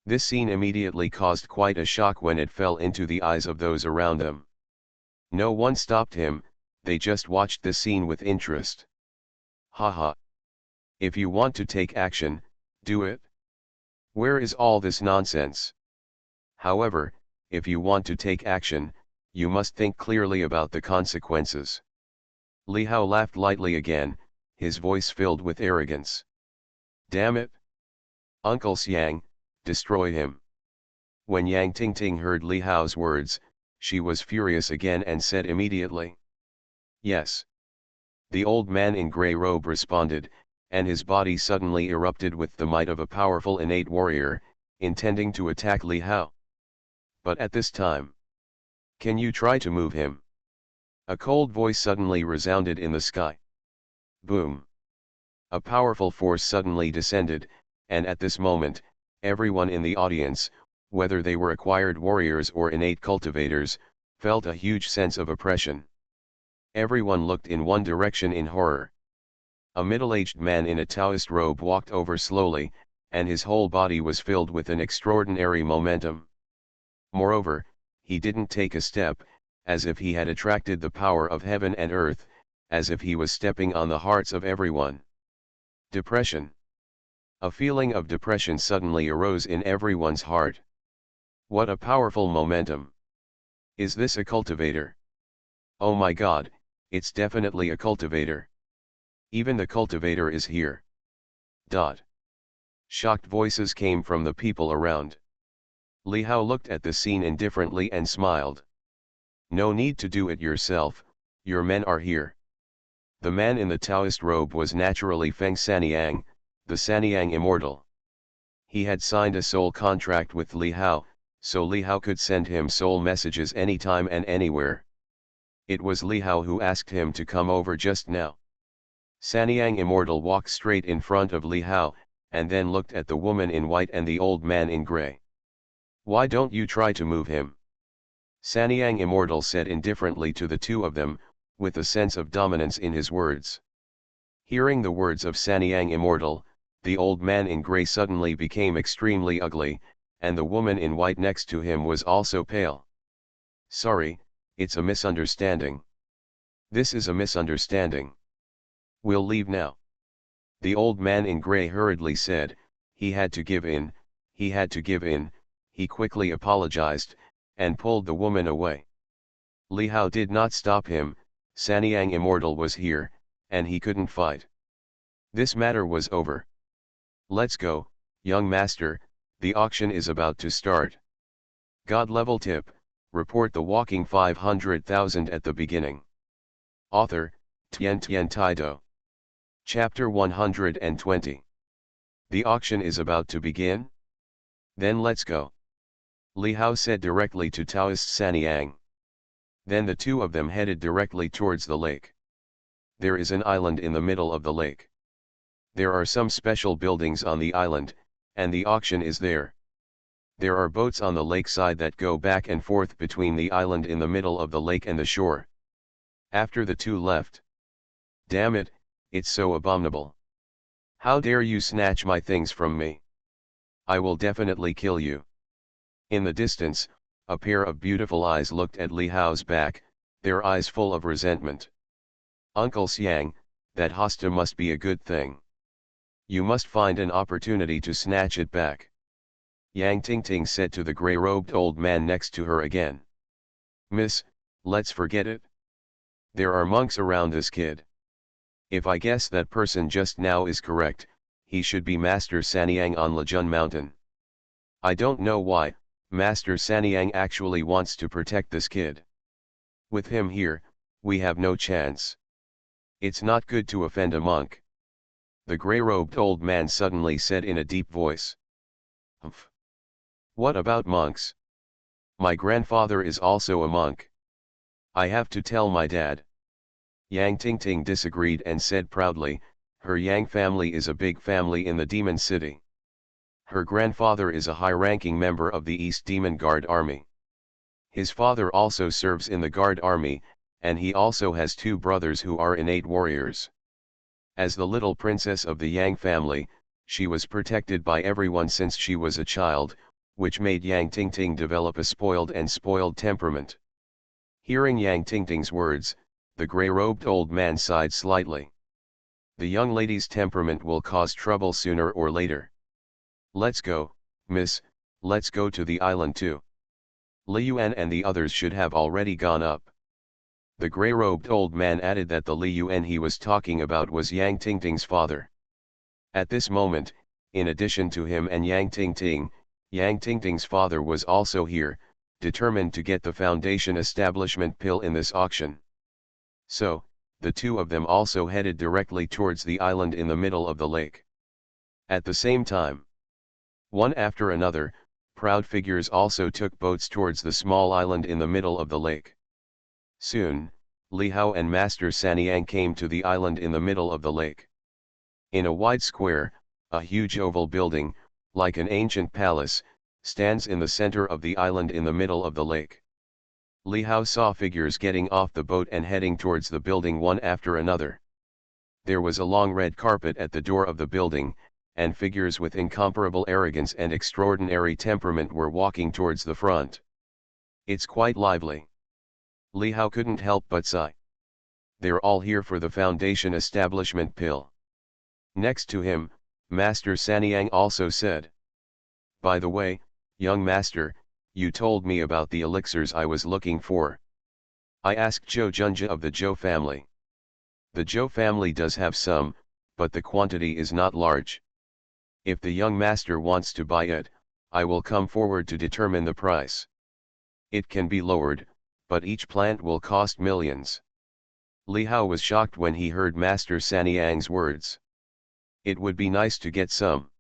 This scene immediately caused quite a shock when it fell into the eyes of those around them. No one stopped him, they just watched the scene with interest. Haha. If you want to take action, do it. Where is all this nonsense? However, if you want to take action, you must think clearly about the consequences. Li Hao laughed lightly again, his voice filled with arrogance. Damn it! Uncle Xiang, destroy him. When Yang Tingting heard Li Hao's words, she was furious again and said immediately, "Yes." The old man in grey robe responded, and his body suddenly erupted with the might of a powerful innate warrior, intending to attack Li Hao. But at this time, "Can you try to move him?" A cold voice suddenly resounded in the sky. Boom! A powerful force suddenly descended, and at this moment, everyone in the audience, whether they were acquired warriors or innate cultivators, felt a huge sense of oppression. Everyone looked in one direction in horror. A middle-aged man in a Taoist robe walked over slowly, and his whole body was filled with an extraordinary momentum. Moreover, he didn't take a step, as if he had attracted the power of heaven and earth, as if he was stepping on the hearts of everyone. Depression. A feeling of depression suddenly arose in everyone's heart. What a powerful momentum! Is this a cultivator? Oh my God, it's definitely a cultivator. Even the cultivator is here. Shocked voices came from the people around. Li Hao looked at the scene indifferently and smiled. No need to do it yourself, your men are here. The man in the Taoist robe was naturally Feng Sanyang, the Sanyang immortal. He had signed a soul contract with Li Hao, so Li Hao could send him soul messages anytime and anywhere. It was Li Hao who asked him to come over just now. Sanyang immortal walked straight in front of Li Hao, and then looked at the woman in white and the old man in grey. Why don't you try to move him? Sanyang immortal said indifferently to the two of them, with a sense of dominance in his words. Hearing the words of Sanyang immortal, the old man in grey suddenly became extremely ugly, and the woman in white next to him was also pale. Sorry, it's a misunderstanding. This is a misunderstanding. We'll leave now. The old man in grey hurriedly said, he had to give in, he had to give in. He quickly apologized, and pulled the woman away. Li Hao did not stop him. Sanyang immortal was here, and he couldn't fight. This matter was over. Let's go, young master, the auction is about to start. God level tip, report the walking 500,000 at the beginning. Author, Tian Tian Taido. Chapter 120. The auction is about to begin? Then let's go. Li Hao said directly to Taoist Sanyang. Then the two of them headed directly towards the lake. There is an island in the middle of the lake. There are some special buildings on the island, and the auction is there. There are boats on the lakeside that go back and forth between the island in the middle of the lake and the shore. After the two left. Damn it, it's so abominable. How dare you snatch my things from me? I will definitely kill you. In the distance, a pair of beautiful eyes looked at Li Hao's back, their eyes full of resentment. Uncle Xiang, that hosta must be a good thing. You must find an opportunity to snatch it back. Yang Tingting said to the grey-robed old man next to her again. Miss, let's forget it. There are monks around this kid. If I guess that person just now is correct, he should be Master Sanyang on Lejun Mountain. I don't know why, Master Sanyang actually wants to protect this kid. With him here, we have no chance. It's not good to offend a monk. The grey-robed old man suddenly said in a deep voice. Humph. What about monks? My grandfather is also a monk. I have to tell my dad. Yang Tingting disagreed and said proudly, her Yang family is a big family in the Demon City. Her grandfather is a high-ranking member of the East Demon Guard Army. His father also serves in the Guard Army, and he also has two brothers who are innate warriors. As the little princess of the Yang family, she was protected by everyone since she was a child, which made Yang Tingting develop a spoiled temperament. Hearing Yang Tingting's words, the grey-robed old man sighed slightly. The young lady's temperament will cause trouble sooner or later. Let's go, miss, let's go to the island too. Li Yuan and the others should have already gone up. The grey-robed old man added that the Li Yuan he was talking about was Yang Tingting's father. At this moment, in addition to him and Yang Tingting, Yang Tingting's father was also here, determined to get the foundation establishment pill in this auction. So, the two of them also headed directly towards the island in the middle of the lake. At the same time, one after another, proud figures also took boats towards the small island in the middle of the lake. Soon, Li Hao and Master Sanyang came to the island in the middle of the lake. In a wide square, a huge oval building, like an ancient palace, stands in the center of the island in the middle of the lake. Li Hao saw figures getting off the boat and heading towards the building one after another. There was a long red carpet at the door of the building, and figures with incomparable arrogance and extraordinary temperament were walking towards the front. It's quite lively. Li Hao couldn't help but sigh. They're all here for the foundation establishment pill. Next to him, Master Sanyang also said, "By the way, young master, you told me about the elixirs I was looking for. I asked Zhou Junja of the Zhou family. The Zhou family does have some, but the quantity is not large. If the young master wants to buy it, I will come forward to determine the price. It can be lowered, but each plant will cost millions." Li Hao was shocked when he heard Master Sanyang's words. "It would be nice to get some.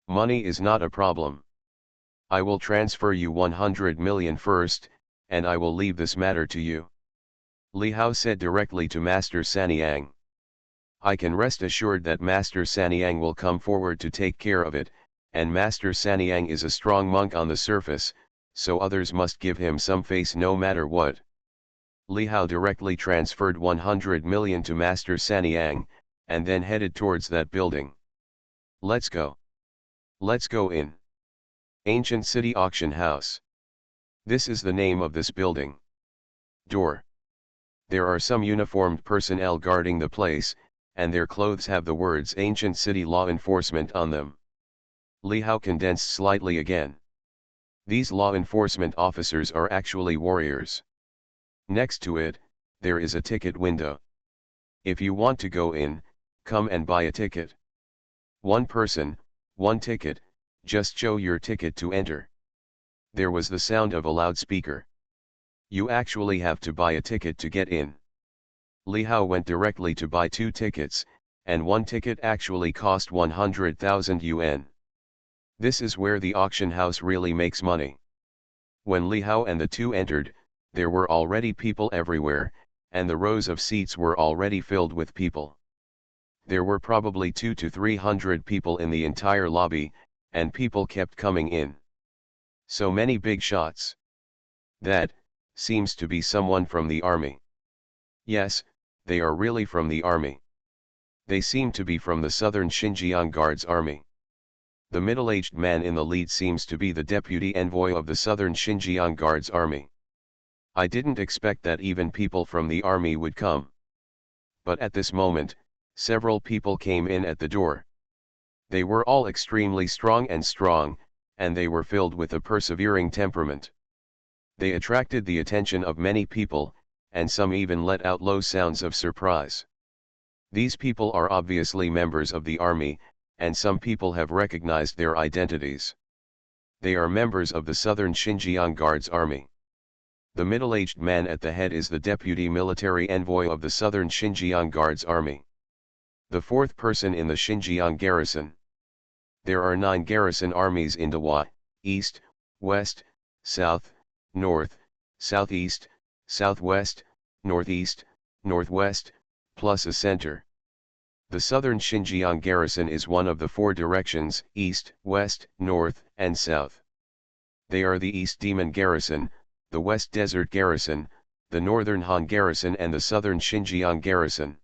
Money is not a problem. I will transfer you 100 million first, and I will leave this matter to you," Li Hao said directly to Master Sanyang. "I can rest assured that Master Sanyang will come forward to take care of it, and Master Sanyang is a strong monk on the surface, so others must give him some face no matter what." Li Hao directly transferred 100 million to Master Sanyang, and then headed towards that building. "Let's go. Let's go in. Ancient City Auction House. This is the name of this building. Door. There are some uniformed personnel guarding the place, and their clothes have the words Ancient City Law Enforcement on them." Li Hao condensed slightly again. These law enforcement officers are actually warriors. Next to it, there is a ticket window. If you want to go in, come and buy a ticket. One person, one ticket, just show your ticket to enter. There was the sound of a loudspeaker. You actually have to buy a ticket to get in. Li Hao went directly to buy 2 tickets, and one ticket actually cost 100,000 yuan. This is where the auction house really makes money. When Li Hao and the two entered, there were already people everywhere, and the rows of seats were already filled with people. There were probably 200 to 300 people in the entire lobby, and people kept coming in. So many big shots. That seems to be someone from the army. Yes, they are really from the army. They seem to be from the Southern Xinjiang Guards Army. The middle-aged man in the lead seems to be the deputy envoy of the Southern Xinjiang Guards Army. I didn't expect that even people from the army would come. But at this moment, several people came in at the door. They were all extremely strong, and they were filled with a persevering temperament. They attracted the attention of many people, and some even let out low sounds of surprise. These people are obviously members of the army, and some people have recognized their identities. They are members of the Southern Xinjiang Guards Army. The middle-aged man at the head is the deputy military envoy of the Southern Xinjiang Guards Army. The 4th person in the Xinjiang garrison. There are 9 garrison armies in Dawah, east, west, south, north, southeast, southwest, northeast, northwest, plus a center. The Southern Xinjiang garrison is one of the 4 directions, east, west, north, and south. They are the East Demon Garrison, the West Desert Garrison, the Northern Han Garrison and the Southern Xinjiang Garrison.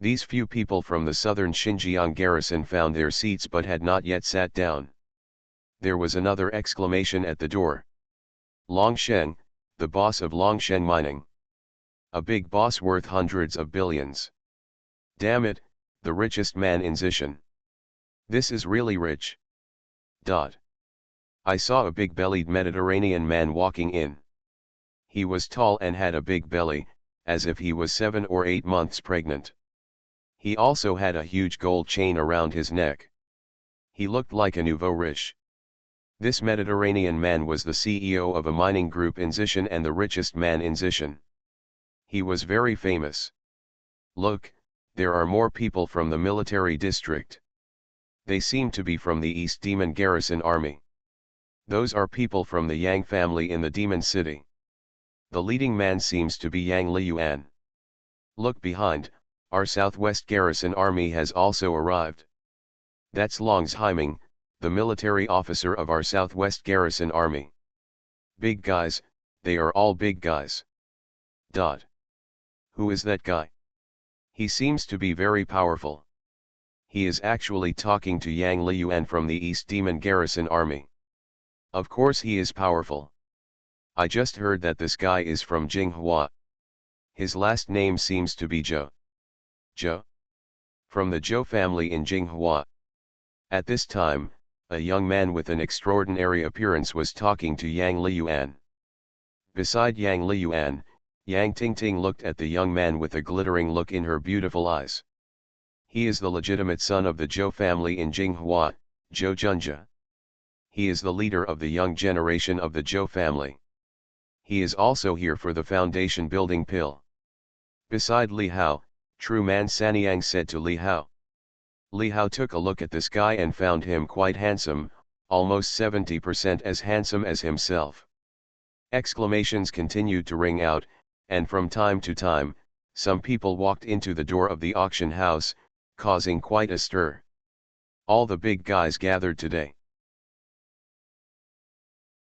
These few people from the Southern Xinjiang Garrison found their seats but had not yet sat down. There was another exclamation at the door. Longsheng, the boss of Longsheng Mining. A big boss worth hundreds of billions. Damn it, the richest man in Zishan. This is really rich. I saw a big-bellied Mediterranean man walking in. He was tall and had a big belly, as if he was 7 or 8 months pregnant. He also had a huge gold chain around his neck. He looked like a nouveau riche. This Mediterranean man was the CEO of a mining group in Zishan and the richest man in Zishan. He was very famous. Look, there are more people from the military district. They seem to be from the East Demon Garrison Army. Those are people from the Yang family in the Demon City. The leading man seems to be Yang Liyuan. Look behind, our Southwest Garrison Army has also arrived. That's Longsheiming, the military officer of our Southwest Garrison Army. Big guys, they are all big guys. Dot. Who is that guy? He seems to be very powerful. He is actually talking to Yang Liyuan from the East Demon Garrison Army. Of course he is powerful. I just heard that this guy is from Jinghua. His last name seems to be Zhou. Zhou? From the Zhou family in Jinghua. At this time, a young man with an extraordinary appearance was talking to Yang Liyuan. Beside Yang Liyuan, Yang Tingting looked at the young man with a glittering look in her beautiful eyes. He is the legitimate son of the Zhou family in Jinghua, Zhou Junjia. He is the leader of the young generation of the Zhou family. He is also here for the foundation building pill. Beside Li Hao, true man Sanyang said to Li Hao. Li Hao took a look at this guy and found him quite handsome, almost 70% as handsome as himself. Exclamations continued to ring out, and from time to time, some people walked into the door of the auction house, causing quite a stir. All the big guys gathered today.